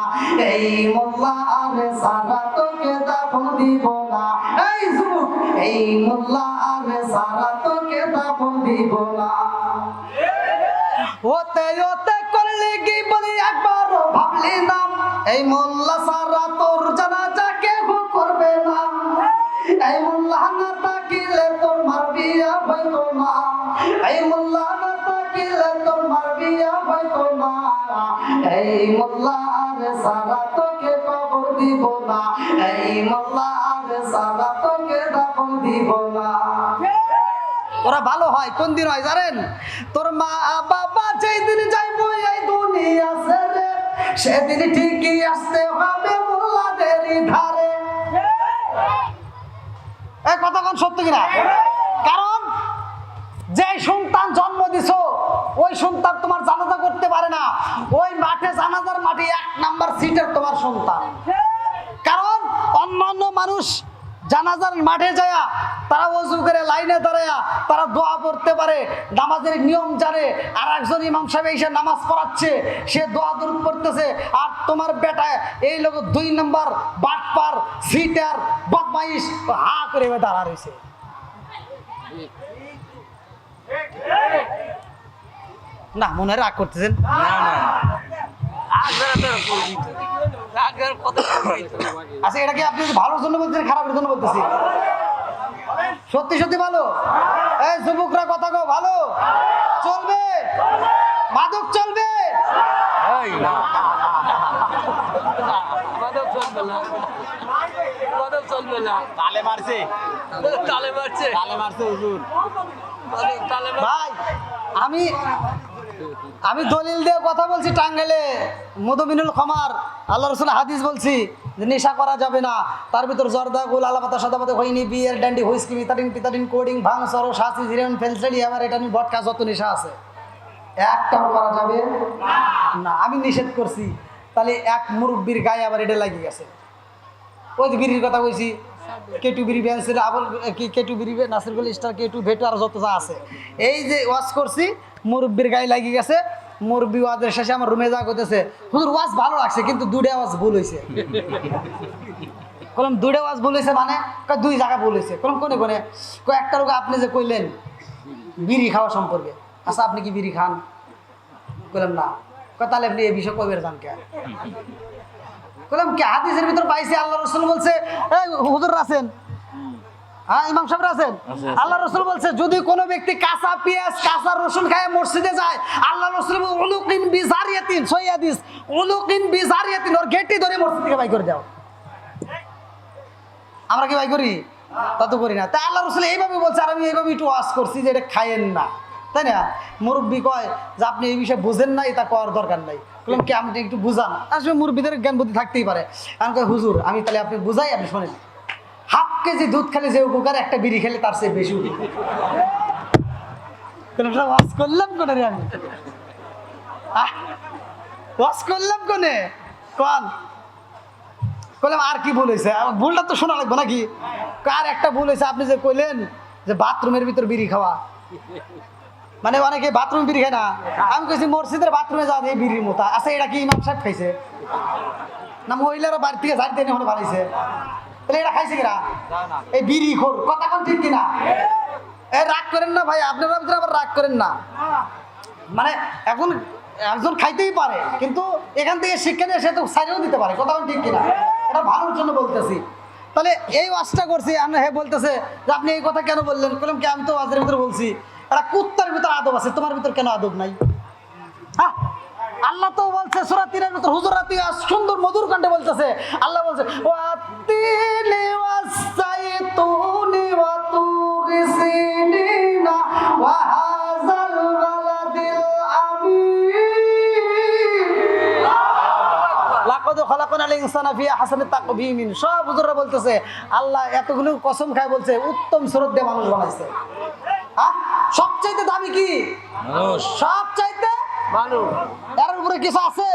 এই মোল্লা রে সারা তোকে দাফন দিব না। এই যুবক, এই মোল্লা রে সারা তোকে দাফন দিব না। ওতে ওতে করলে কি বলি একবার ভাবলি না, এই মোল্লা সারা তোর জানাজা কেউ করবে না, এই মোল্লা না তাকিলে তোর মার বিয়া হইতো না, এই মোল্লা না তাকিলে তোর মার বিয়া হইতো না, এই মোল্লা রে সারা তোকে কবর দিব না, এই মোল্লা রে সারা তোকে দাফন দিব না। ওরা ভালো হয় কোন দিন হয় জানেন? তোর মা বাবা যেই দিন যাইবো এই দুনিয়া ছেড়ে, সেদিন ঠিকই আসতে হবে মোল্লাদের ধারে। এই কথা কোন সত্য কিনা? কারণ যে সন্তান জন্ম দিছো ওই সন্তান তোমার জানাজা করতে পারে না, ওই মাঠে জানাজার মাঠে 1 নাম্বার সিটের তোমার সন্তান। কারণ অন্যান্য মানুষ জানাজার মাঠে যায়, তারা ওযু করে লাইনে দাঁড়ায়া তারা দোয়া পড়তে পারে, নামাজের নিয়ম জানে, আর একজন ইমাম সাহেব এসে নামাজ পড়াচ্ছে, সে দোয়া দরুদ পড়তেছে, আর তোমার বেটা এই লোক 2 নাম্বার বাটপার সিটার বদমাইশ হা করে দাঁড়া রয়েছে। না মনে রাগ করতেছেন? আচ্ছা এটা কি আপনি ভালোর জন্য বলছেন খারাপের জন্য বলতেছি? সত্যি সত্যি ভালো? এই যুবকরা কথা কও, ভালো চলবে? মাদক চলবে? ভাই আমি আমি দলিল দিয়ে কথা বলছি। টাঙ্গাইলে মধুমিনুল খামার আল্লাহ রসুল হাদিস বলছি যে নেশা করা যাবে না। তার ভিতর জর্দা গোল আলাপাতা সাদাপাতা হইনি বিয়ার ড্যান্ডি হুইস্কি মিতারিন পিতারিন কোডিং ভাং সরো সাসি জিরেন ফেলসেলি আবার এটা নিয়ে বটকা যত নেশা আছে একটাও করা যাবে না। আমি নিষেধ করছি, তাহলে এক মুরব্বীর গায়ে আবার এটা লাগিয়ে গেছে। ওই যে বিড়ির কথা কইছি, কেটু বিড়ি ভ্যান্সের আবল কি কেটু বিড়ি নাসিরগুল স্টার কেটু ভেটু আর যত যা আছে, এই যে ওয়াজ করছি মুরব্বীর গায়ে লাগিয়ে গেছে। মুরব্বী ওয়াজের শেষে আমার রুমে যা করতেছে, হুজুর ওয়াজ ভালো লাগছে কিন্তু দুইটা ওয়াজ ভুল হয়েছে। কলম দুইটা ওয়াজ ভুল হয়েছে মানে দুই জায়গা ভুল হয়েছে। কলম কোনে কোনে একটা লোক আপনি যে কইলেন বিড়ি খাওয়া সম্পর্কে, আচ্ছা আপনি কি বিড়ি খান? কইলাম না। তাহলে আপনি এই বিষয় কইবের জান কে? কইলাম কি হাদিসের ভিতর পাইছি আল্লাহ রসুল বলছে, এই হুজুর আছেন, হ্যাঁ ইমাম সাহেব আছেন, আল্লাহ রসুল বলছে যদি কোনো ব্যক্তি কাঁচা পেঁয়াজ কাঁচা রসুন খায় মসজিদে যায়, আল্লাহ রসুল উলুকিন বিজারিয়াতিন সহিহ হাদিস উলুকিন বিজারিয়াতিন ওর গেটটি ধরে মসজিদ থেকে বাই করে দাও। আমরা কি বাই করি? তা তো করি না। তাই আল্লাহ রসুল এইভাবে বলছে আর আমি এইভাবে একটু ওয়াজ করছি যে এটা খাইয়েন না, তাই না? মুরব্বী কয় যে আপনি এই বিষয়ে বুঝেন না, এটা করার দরকার নাই। বললাম কি আপনি একটু বুঝান। আসলে মুরব্বীদের জ্ঞান বুদ্ধি থাকতেই পারে। আমি কই হুজুর আমি তাহলে আপনি বুঝাই, আপনি শোনেন। হাফ কেজি দুধ খেলে যে উপকার একটা বিড়ি খেলে তার চেয়ে বেশি উপকার। ওয়াজ করলাম কোনে রে আমি? ওয়াজ করলাম কোনে কন? বললাম আর কি ভুল হয়েছে? ভুলটা তো শোনা লাগবে নাকি? কার একটা ভুল হয়েছে আপনি যে কইলেন যে বাথরুমের ভিতর বিড়ি খাওয়া, মানে অনেকে বাথরুম বিড়ি খায় না। আমি কইছি মসজিদের বাথরুমে যাওয়া এই বিড়ির মতো। আচ্ছা এটা কি ইমাম সাহেব খাইছে না মহিলারা বাড়ি থেকে ঝাড় দিয়ে হলে ভালাইছে? তাহলে এটা খাইছে কিনা? এই বিড়ি খোর কথা কোন ঠিক কিনা? এই রাগ করেন না ভাই, আপনারা ভিতরে আবার রাগ করেন না। মানে এখন একজন খাইতেই পারে কিন্তু এখান থেকে শিক্ষা নিয়ে সে তো সাইডেও দিতে পারে, কথা কোন ঠিক কিনা? এটা ভালোর জন্য বলতেছি। তাহলে এই ওয়াজটা করছি আমরা, হে বলতেছে যে আপনি এই কথা কেন বললেন? বললাম কি আমি তো ওয়াজের ভিতরে বলছি একটা কুত্তার ভিতর আদব আছে, তোমার ভিতর কেন আদব নাই? হ্যাঁ আল্লাহ তো বলছে সূরা ৩ ভিতর হুজুরাতি সুন্দর মধুর কণ্ঠে বলতেছে, আল্লাহ বলছে ওয়াতিনি ওয়াসাইতুনি ওয়া তুরি সিনিনা ওয়া হাযাল বালাদিল আমিন লাকাদ খালাকনাল ইনসানা ফি আহসানি তাকবীম। সব হুজুররা বলতেছে আল্লাহ এতগুলো কসম খায় বলছে উত্তম সুরত দিয়ে মানুষ বানাইছে। হ্যাঁ সবচাইতে দামি কি? মানুষ। সবচাইতে মানুষ। এর উপরে কিছু আছে?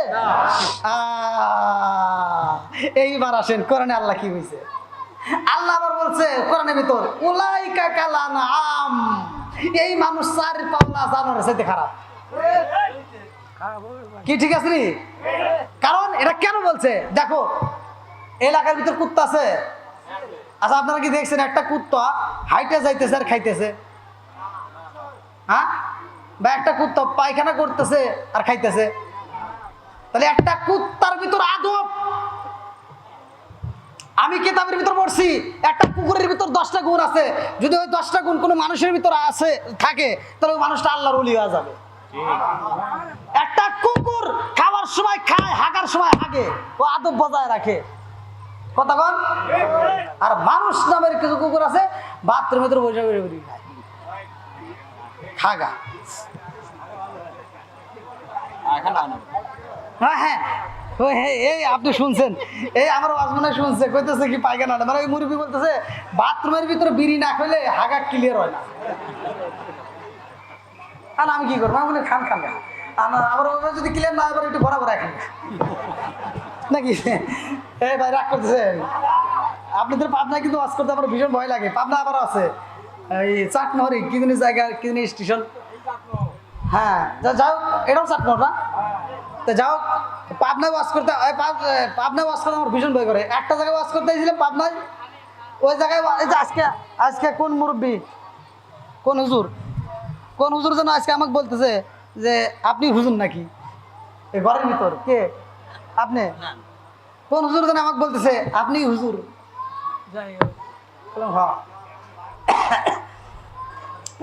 এইবার আসেন কোরআনে আল্লাহ কি হয়েছে। আল্লাহ আবার বলছে কোরআনের ভিতর উলাইকা কালানআম, এই মানুষ চার পাওলা জানোয়ারের চাইতে খারাপ। কি ঠিক আছে নি? কারণ এটা কেন বলছে দেখো, এলাকার ভিতর কুত্তা আছে। আচ্ছা আপনারা কি দেখছেন একটা কুত্তা হাইটে যাইতেছে আর খাইতেছে? হ্যাঁ বা একটা কুত্তা পায়খানা করতেছে আর খাইতেছে? তাহলে একটা কুত্তার ভিতর আদব। আমি কিতাবের ভিতর পড়ছি একটা কুকুরের ভিতর 10টা গুণ আছে। যদি ওই 10টা গুণ কোনো মানুষের ভিতর আছে থাকে তাহলে ওই মানুষটা আল্লাহর ওলি হয়ে যাবে। একটা কুকুর খাওয়ার সময় খায়, হাগার সময় হাগে, ও আদব বজায় রাখে, কথা বল। আর মানুষ নামের কিছু কুকুর আছে বাথরুমের ভিতর বসে বসে খায়, খাগা। হ্যাঁ হ্যাঁ এই আপনি শুনছেন, এই আমার আজমানে শুনছে কইতেছে কি পায়খানা, মানে ওই মুরব্বী বলতেছে বাথরুমের ভিতরে বিড়ি না খেলে হাগা ক্লিয়ার হয় না। আর আমি কি করবো? আমি বলি খান খান আবার যদি ক্লিয়ার না এবার একটু বরাবর খান নাকি? এই ভাই রাগ করতেছেন? আপনাদের পাবনায় কিন্তু ওয়াজ করতে আমার ভীষণ ভয় লাগে। পাবনা আবার আছে এই চাটমহরি কি জিনিস জায়গা কি জিনিস স্টেশন। হ্যাঁ যাও এটাও চাটমহর না, তো যাও পাবনায় ওয়াজ করতে, পাবনায় ওয়াজ করতে আমার ভীষণ ভয় করে। একটা জায়গায় ওয়াজ করতে গেছিলাম পাবনায়, ওই জায়গায় আজকে কোন মুরব্বী কোন হুজুর যেন আজকে আমাকে বলতেছে যে আপনি হুজুর নাকি এই ঘরের ভিতর? কে আপনি? কোন হুজুর যেন আমাকে বলতেছে আপনি হুজুর? হ্যাঁ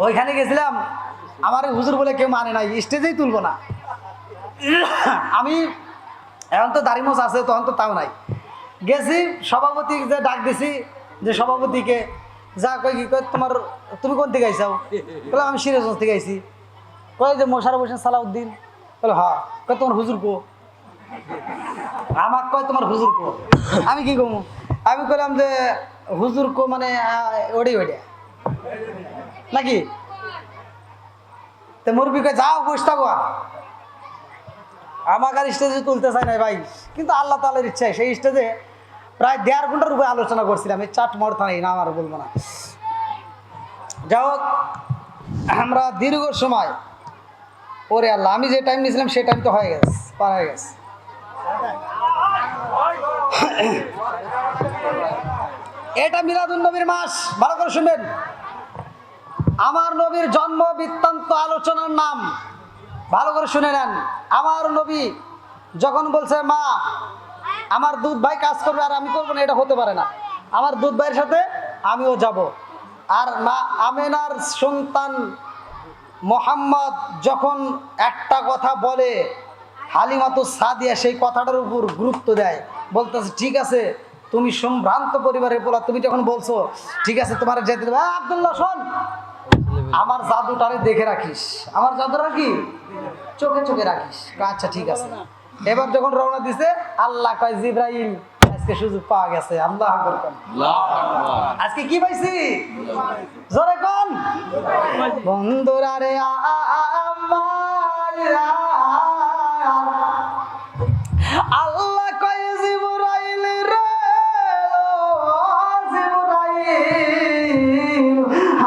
ওইখানে গেছিলাম, আমার হুজুর বলে কেউ মানে নাই, স্টেজেই তুলবো না। আমি এখন তো দাড়ি মোছ আছে, তখন তো তাও নাই। গেছি সভাপতি যে ডাক দিছি, যে সভাপতিকে যা কই কি কয় তোমার তুমি কোন থেকে আইসাও? বলে আমি সিরাজগঞ্জ থেকে আইছি। কয় যে মোশাররফ হোসেন সালাউদ্দিন? বলে হ্যাঁ। কয় তোমার হুজুর কো? আমাকে কয় তোমার হুজুর কো? আমি কি কমু? আমি কইলাম যে হুজুর কো মানে ওড়ি ওড়িয়া নাকি? তো মুরবি কয় যাও বসে থাকো। আমাকে আর স্টেজে তুলতে চাই না ভাই, কিন্তু আল্লাহ তাআলার ইচ্ছা সেই স্টেজে প্রায় 1.5 ঘন্টার উপরে আলোচনা করছিলাম। এই চাট মর্থা নেই না, আমার বলবো না। যাই হোক, আমরা দীর্ঘ সময় ওরে আল্লাহ, আমি যে টাইম নিয়েছিলাম সেই টাইম তো হয়ে গেছে, পার হয়ে গেছে। এটা মিলাদুন নবীর মাস, ভালো করে শুনবেন। আমার নবীর জন্ম বৃত্তান্ত আলোচনার নাম, ভালো করে শুনে নেন। আমার নবী যখন বলছে মা আমার দুধ ভাই কাজ করবে আর আমি করবো না, এটা হতে পারে না, আমার দুধ ভাইয়ের সাথে আমিও যাব। আর মা আমেনার সন্তান মোহাম্মদ যখন একটা কথা বলে, হালিমাতুস সাদিয়া সেই কথাটার উপর গুরুত্ব দেয়, বলতেছে ঠিক আছে তুমি সম্ভ্রান্ত পরিবারের পোলা, তুমি যখন বলছো ঠিক আছে তোমার যেতে দেবে। আব্দুল্লাহ শোন, আমার জাদুটারে দেখে রাখিস, আমার জাদুটা কি চোখে চোখে রাখিস। আচ্ছা ঠিক আছে। এবার যখন রওনা দিছে, আল্লাহ কয় জিব্রাইল আজকে সুযোগ পাওয়া গেছে। আল্লাহু আকবার। আজকে কি পাইছি? জোরে কোন বন্ধুরা রে আল্লাহ কয় জিব্রাইল রে, জিব্রাইল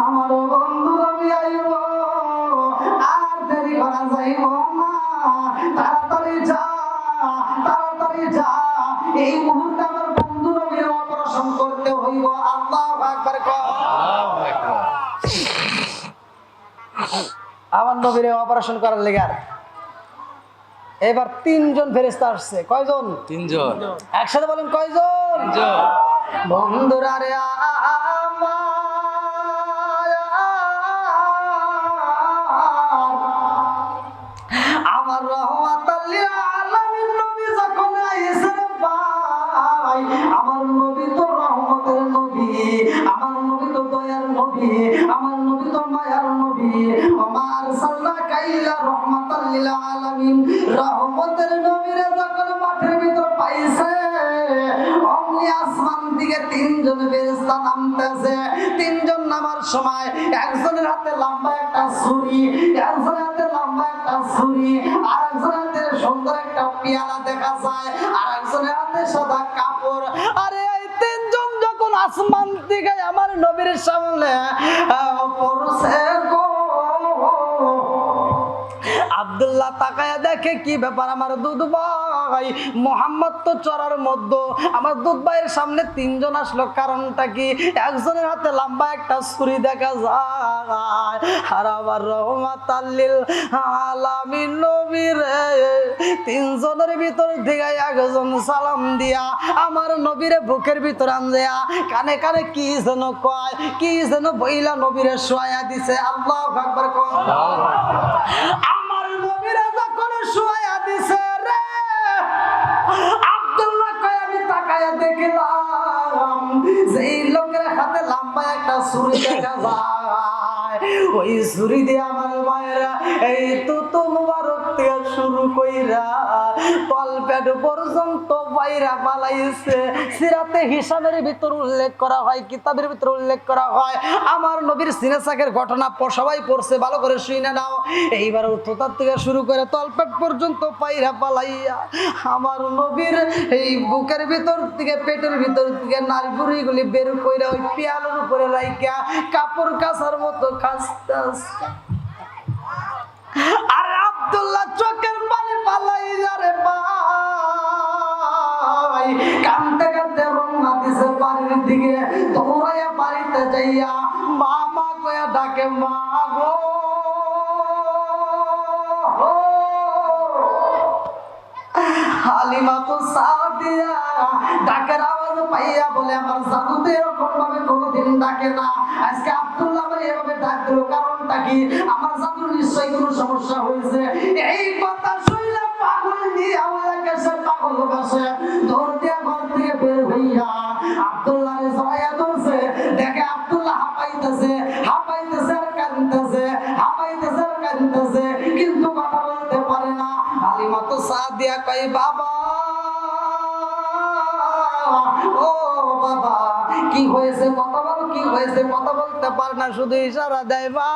আমার বন্ধু নবী আইব, আর দেরি করা যাইব না, তাড়াতাড়ি যা, তাড়াতাড়ি যা, এই মুহূর্তে আমার বন্ধু নবীর অপারেশন করতে হইব। আল্লাহু আকবার। আমার নবীর অপারেশন করার লেগে এবার 3 জন ফেরেশতা আসছে। কয়জন? 3 জন। একসাথে বলেন কয়জন? 3 জন। বন্ধুরা রে আমার রহমাতাল লিল আলামিন নবী যখন আইছে ভাই, আমার নবী তো রহমতের নবী, আমার নবী তো দয়ার নবী, আমার নবী তো মায়ার নবী। ওমা আরসালনাকা ইল্লা রহমাতাল লিল আলামিন, রহমতের নবীরে যখন মাঠের ভিতর পাইছে, অমনি আসমান দিকে 3 জন ফেরেশতা নামতেছে। 3 জন নামার সময় একজনের হাতে লম্বা একটা ছুরি, একজনের হাতে লম্বা একটা ছুরি, আর একজনের হাতে সুন্দর একটা পেয়ালা দেখা যায়, আর একজনের হাতে সাদা কাপড়। আরে এই 3 জন যখন আসমান থেকে আমার নবীর সামনে পড়ছে গো, আব্দুল্লাহ তাকায়া দেখে কি ব্যাপার, আমার দুধ ভাই মোহাম্মদ তো চড়ার মধ্যে, আমার দুধ ভাইয়ের সামনে 3 জন আসলো, কারণটা কি? একজনের হাতে লম্বা একটা ছুরি দেখা যায়, আর আমার রহমাতাল লিল আলামিন নবীর 3 জনের ভিতর থেকে একজন সালাম দিয়া আমার নবীরে বুকের ভিতর আনজা কানে কানে কি যেন কয়, কি যেন বইলা নবীরে শোয়া দিছে। আল্লাহু আকবার। আমার নবীরে যখন শোয়া দিছে রে, আব্দুল্লাহ কয় আমি তাকায়া দেখলাম যেই লোকের হাতে লম্বা একটা ছুরি দেখা যায়, ওই ছুরি দিয়ে আমার মায়েরা এই তো মুবারক থেকে শুরু কইরা তলপেট পর্যন্ত বাইরা পালাইছে। সিরাতে হিসাবের ভিতর উল্লেখ করা হয়, কিতাবের ভিতর উল্লেখ করা হয়, আমার নবীর সিনেসাকের ঘটনা সবাই পড়ছে, ভালো করে শুনে নাও। এইবার উত্তর থেকে শুরু করে তলপেট পর্যন্ত পাইরা পালাইয়া আমার নবীর এই বুকের ভিতর থেকে পেটের ভিতর থেকে নারীগুলি বের কইরা ওই পেয়ালের উপরে রাইখা কাপড় কাচার মতো কাচতে আসছে। আর আব্দুল্লাহ চোখের পানি পালাই যারে ভাই, কাঁদতে কাঁদতে রওনা দিছে বাড়ির দিকে। দৌড়াইয়া বাড়িতে যাইয়া মা মা কইয়া ডাকে, মা গো হালিমাতুস সাদিয়া ডাকের আওয়াজ পাইয়া বলে আমার জাদু তো এরকম ভাবে কোনোদিন ডাকে না, আজকে আব্দুল্লাহ আমার এভাবে ডাক দিল, কারণটা কি? আমার জাদুর নিশ্চয়ই কোনো সমস্যা হয়েছে। এই কথা শুনলে পাগল দিয়ে আল্লাহ কাছে পাগল বসে দৌড় দিয়া ঘর থেকে বের হইয়া আব্দুল্লাহ রে জড়াইয়া ধরছে। দেখে আব্দুল্লাহ হাঁপাইতেছে আর কাঁদতেছে, হাঁপাইতেছে আর কাঁদতেছে, কিন্তু কথা বলতে পারে না। হালিমা তো সাদিয়া কয় বাবা, ও বাবা কি হয়েছে কথা বলো, কি হয়েছে কথা বলতে পারে না, শুধু ইশারা দেয় মা।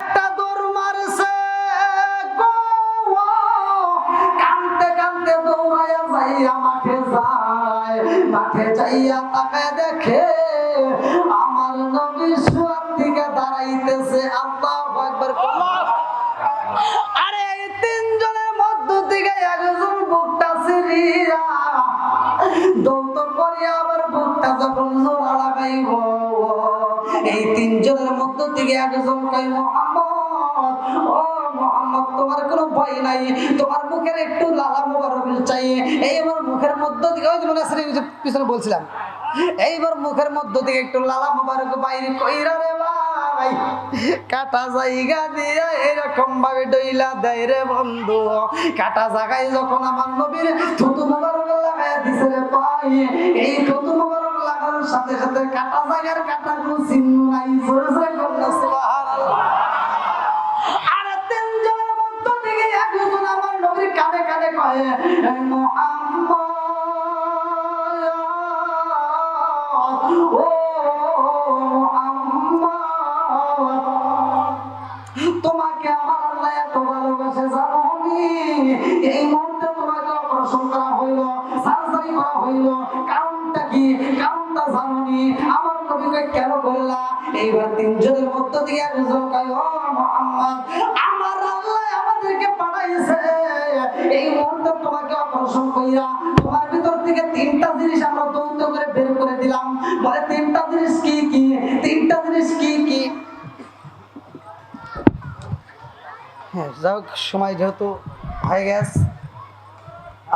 একটা দৌড় মারছে গো, কানতে কানতে দৌড়াইয়া যাইয়া মাঠে যায়। মাঠে যাইয়া তাকায় দেখে আমার নবী শুয়ার দিকে দাঁড়াইতেছে। আল্লাহু আকবার। আরে এই তিনজনের মধ্য থেকে একজন বুকটা ছিঁড়িয়া দৌড় করিয়া আবার বুকটা যখন জোড়া লাগাইব, এই তিনজনের মধ্য থেকে একজন কয় মুহাম্মদ, ও মুহাম্মদ তোমার কোনো ভয় নাই, তোমার মুখের একটু লালা মোবারক চাই। এইবার মুখের মধ্য থেকে ওই মনে আছে পিছনে বলছিলাম, এইবার মুখের মধ্য থেকে একটু লালা মোবারক বাইরে কইরা রে ভাই, কাটা জায়গা দিয়ে এরকম ভাবে ডইলা দেয় রে বন্ধু। কাটা জায়গায় যখন আমার নবীর থুতু মোবারক লাগাইয়া দিছে রে ভাই, এই থুতু মোবারক লাগানোর সাথে সাথে কাটা জায়গার কাটা কোনো চিহ্ন নাই। জোরে জোরে কন্যা সুবহানাল্লাহ। আর তিনজনের মধ্য থেকে একজন আমার নবীর কানে কানে কয় মুহাম্মদ, ও তোমাকে আমার আল্লাহ এত ভালোবাসে জানো নি? এই মুহূর্তে তোমাকে অপারেশন করা হইল, সার্জারি করা হইল, কারণটা কি? কারণটা জানো নি? আমার নবীকে কেন করলা? এইবার তিনজনের মধ্য থেকে একজন কয় ও মুহাম্মদ, আমার আল্লাহ আমাদেরকে পাঠাইছে এই মুহূর্তে তোমাকে অপারেশন কইরা তোমার ভিতর থেকে তিনটা জিনিস আমরা দৌড় করে বের করে দিলাম। বলে তিনটা জিনিস কি কি? তিনটা জিনিস কি কি? হ্যাঁ, যাই হোক সময় যেহেতু হয়ে গেছে,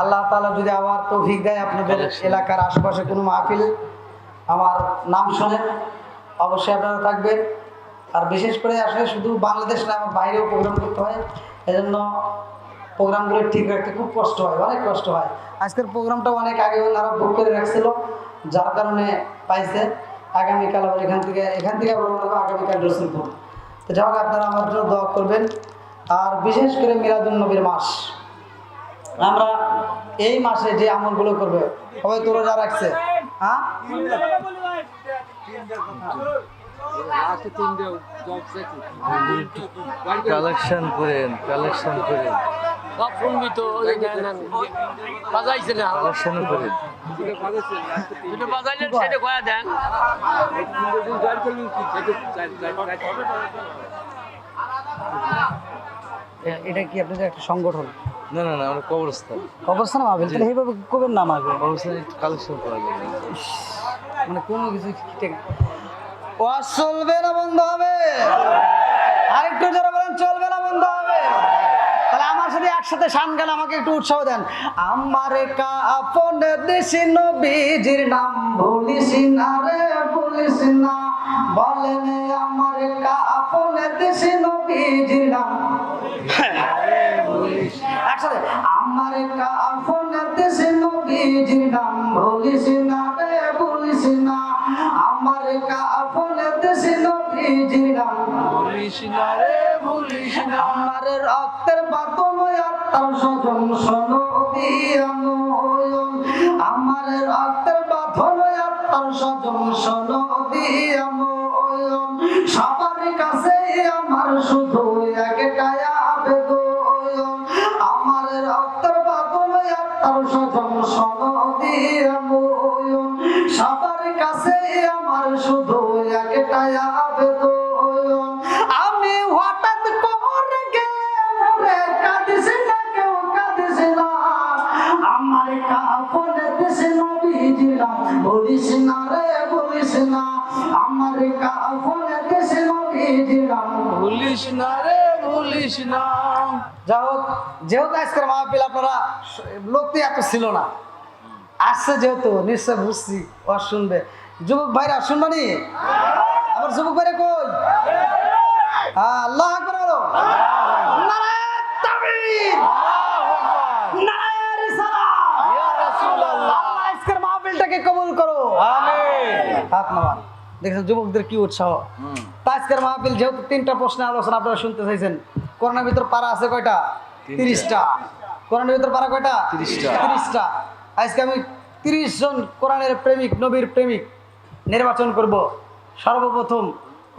আল্লাহ তাআলা যদি আবার তৌফিক দেয় আপনাদের এলাকার আশেপাশে কোনো মাহফিল আমার নাম শোনেন, অবশ্যই আপনারা থাকবেন। আর বিশেষ করে আসলে শুধু বাংলাদেশ না, আমার বাইরেও প্রোগ্রাম করতে হয়, এজন্য প্রোগ্রামগুলো ঠিক রাখতে খুব কষ্ট হয়, অনেক কষ্ট হয়। আজকের প্রোগ্রামটা অনেক আগে ওনারা বুক করে রাখছিল, যার কারণে পাইছে। আগামীকাল আবার এখান থেকে আগামীকাল রসুলপুর। তো যাই হোক আপনারা আমার জন্য দোয়া করবেন। আর বিশেষ করে মিলাদুন নবীর মাস, আমরা এই মাসে যে আমলগুলো করবে সবাই তো রোজা রাখছে। হ্যাঁ, কালেকশন করেন, কালেকশন করেন, সব শুনবি তো বাজাইছে না, কালেকশন করেন। দুটো বাজাইলে সেটা কয়া দেন। এটা কি আপনাদের একটা সংগঠন? না না না, আমরা কবরস্থান। কবরস্থান মাহফিল, তাহলে এইভাবে করবেন না আমাকে। কবরস্থানে একটু কালেকশন করা লাগে। মানে কোনো কিছু ঠিক ওয়াজ চলবে না বন্ধ হবে? আরেকটু যারা বলেন চলবে না বন্ধ হবে? তাহলে আমার সাথে একসাথে শান গান, আমাকে একটু উৎসাহ দেন। আমার কাপন দেশি নবীজির নাম ভুলিস না রে, ভুলিস না। বলেন আমার কাপন দেশি নবীজির নাম, একসাথে আমার কাপন দেশি নবীজির নাম ভুলিস না রে, ভুলিস না। আমার কাপন দেশি নবীজির নাম ভুলিস না রে, ভুলিস না। আমার রক্তের বাতন আত্মার স্বজন শোনো দিয়া নয়ন, আমার রক্তের বাঁধন আত্মার স্বজন শোনো দিয়া নয়ন। সবার কাছে আমার শুধু একটাই আবেদন, আমার রক্তের বাঁধন আত্মার স্বজন শোনো দিয়া নয়ন। সবার কাছে আমার শুধু একটাই আবেদন, আমি হঠাৎ করে গেলে মরে কাঁদিস না, কেউ কাঁদিস না। আমার কাপড়ে দেশে নবীজির নাম বলিস না রে, বলিস না। আমার কাপড়ে দেশে নবীজির নাম ভুলিস না রে, ভুলিস না। যাই হোক, যেহেতু আজকের মাহফিল আপনারা লোক তো এত ছিল না, আসছে যেহেতু নিশ্চয় বুঝছি ও শুনবে। যুবক ভাইরা শুনবানি? আমার যুবক ভাইরা কই? আল্লাহ আকবার বলো। নারায়ে তাকবীর, নারায়ে আল্লাহ আজকের মাহফিলটাকে কবুল করো হাত নামান। দেখছেন যুবকদের কি উৎসাহ। তা আজকের মাহফিল যেহেতু 3টা প্রশ্নের আলোচনা আপনারা শুনতে চাইছেন, কোরআনের ভিতর পারা আছে কয়টা? 30টা। কোরআনের ভিতর পারা কয়টা? 30টা। আজকে আমি 30 জন কোরআনের প্রেমিক, নবীর প্রেমিক নির্বাচন করব। সর্বপ্রথম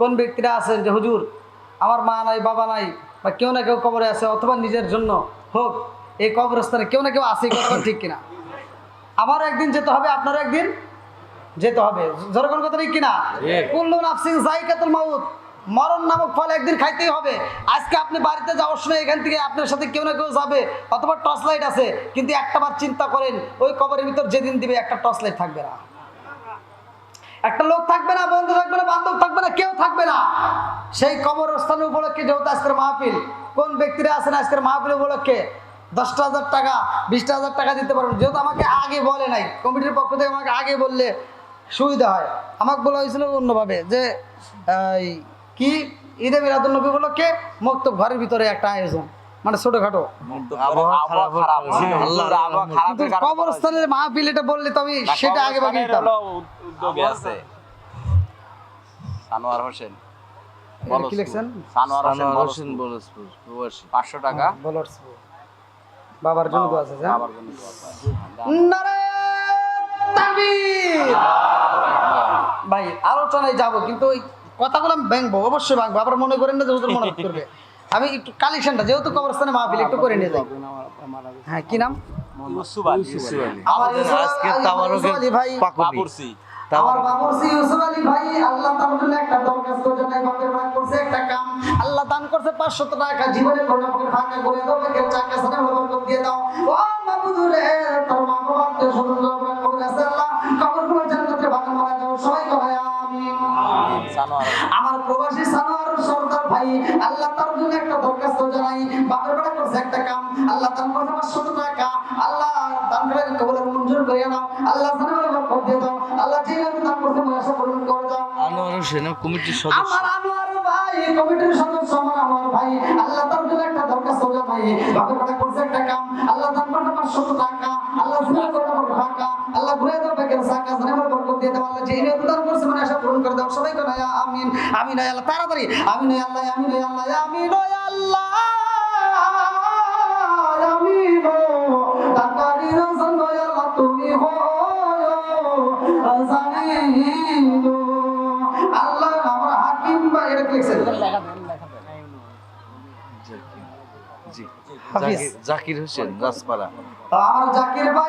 কোন ব্যক্তিরা আছেন যে হুজুর আমার মা নাই, বাবা নাই, বা কেউ না কেউ কবরে আছে, অথবা নিজের জন্য হোক এই কবরস্থানে কেউ না কেউ আছে, কথা ঠিক কিনা? আমারও একদিন যেতে হবে, আপনারও একদিন যেতে হবে। যখন কথা ঠিক কিনা? কুল্লু নাফসিন যায়কাতুল মাউত, মরণ নামক ফল একদিন খাইতেই হবে। আজকে আপনি বাড়িতে যাওয়ার সময় এখান থেকে আপনার সাথে কেউ না কেউ যাবে, অথবা টর্চ লাইট আছে, কিন্তু একটা বার চিন্তা করেন ওই কবরের ভিতর যেদিন দিবে একটা টর্চ লাইট থাকবে না, একটা লোক থাকবে না, বন্ধু থাকবে না, বান্ধব থাকবে না, কেউ থাকবে না। সেই কবরস্থানের উপলক্ষে যেহেতু আজকের মাহফিল, কোন ব্যক্তিরা আছেন আজকের মাহফিল উপলক্ষে 10,000 টাকা 20,000 টাকা দিতে পারবেন? যেহেতু আমাকে আগে বলে নাই, কমিটির পক্ষ থেকে আমাকে আগে বললে সুবিধা হয়। আমাকে বলা হয়েছিল অন্যভাবে যে কি ঈদে মিলাদুন্নবী উপলক্ষে মক্তব ঘরের ভিতরে একটা আয়োজন, মানে ছোটখাটো। কিন্তু কবরস্থানের মাহফিল এটা বললে তো আমি সেটা আগে ভাগে দিতাম। উদ্যোগে আছে সানোয়ার হোসেন, কি লিখছেন? সানোয়ার হোসেন বলসপুর প্রবাসী। 500 টাকা বলার্স বাবার জন্য দোয়া আছে। বাবার জন্য দোয়া আছে। নারে তাকবীর। ভাই আলোচনায় যাব, কিন্তু ওই কথাগুলো আমি ভাঙবো, অবশ্যই ভাঙবো। আবার মনে করেন না যে হুজুর মনে করবে। আমি একটু কালেকশনটা যেহেতু কবরস্থানে মাহফিল একটু করে নিয়ে যাই। হ্যাঁ, কি নাম? ইউসুফ আলী। আমার আজকে তাবারকের ভাই পাকুড়ি। বাবুরসি। আমার বাবুরসি ইউসুফ আলী ভাই আল্লাহ তার জন্য একটা দরখাস্ত করছে, নাই বাপের ভাগ করছে একটা কাম, আল্লাহ দান করছে 500 টাকা, জীবনে কোনো আমাকে ফাঁকা করে দাও, আমাকে টাকা সাথে বরকত দিয়ে দাও। ও মাবুদ রে, তোর মা বাবাকে সুন্দর করে কবর আছে আল্লাহ, কবরগুলো জান্নাতের বাগান বানায় দাও, সবাই কয় আমিন। সানোয়ার আমার প্রবাসী সানোয়ার সরদার ভাই আল্লাহ তার জন্য একটা দরখাস্ত জানাই, বাপের ভাগ করছে একটা কাম, আল্লাহ দান করছে 500 টাকা, আল্লাহ দান করে কবুল মঞ্জুর করে নাও, আল্লাহ জানে বরকত দিয়ে দাও, আল্লাহ যেভাবে দান করছে মহাশা পূরণ করে দাও। আনোয়ার হোসেন কমিটির সদস্য। আমার আনোয়ার ভাই কমিটির সদস্য, আমার আনোয়ার ভাই আল্লাহ তার জন্য একটা দরখাস্ত জানাই, বাপের ভাগ করছে একটা কাম, আল্লাহ দান করছে 500 টাকা, আল্লাহ জানে বরকত টাকা, আল্লাহ ঘুরে দাও বেকের সাকা, জানে বরকত দিয়ে দাও, আল্লাহ যেভাবে দান করছে মহাশা পূরণ করে দাও, সবাই কয় আমিন। আমিন হে আল্লাহ, তাড়াতাড়ি আমিন হে আল্লাহ, আমিন হে আল্লাহ, আমিন হে আল্লাহ, আমিন হে তাকারির সন্ধ্যা আল্লাহ তুমি হো জানিন আল্লাহ। আমার হাকিম ভাই এটা কি লিখছেন? জি হাফিজ। জাকির হোসেন রাজপাড়া। আমার জাকির ভাই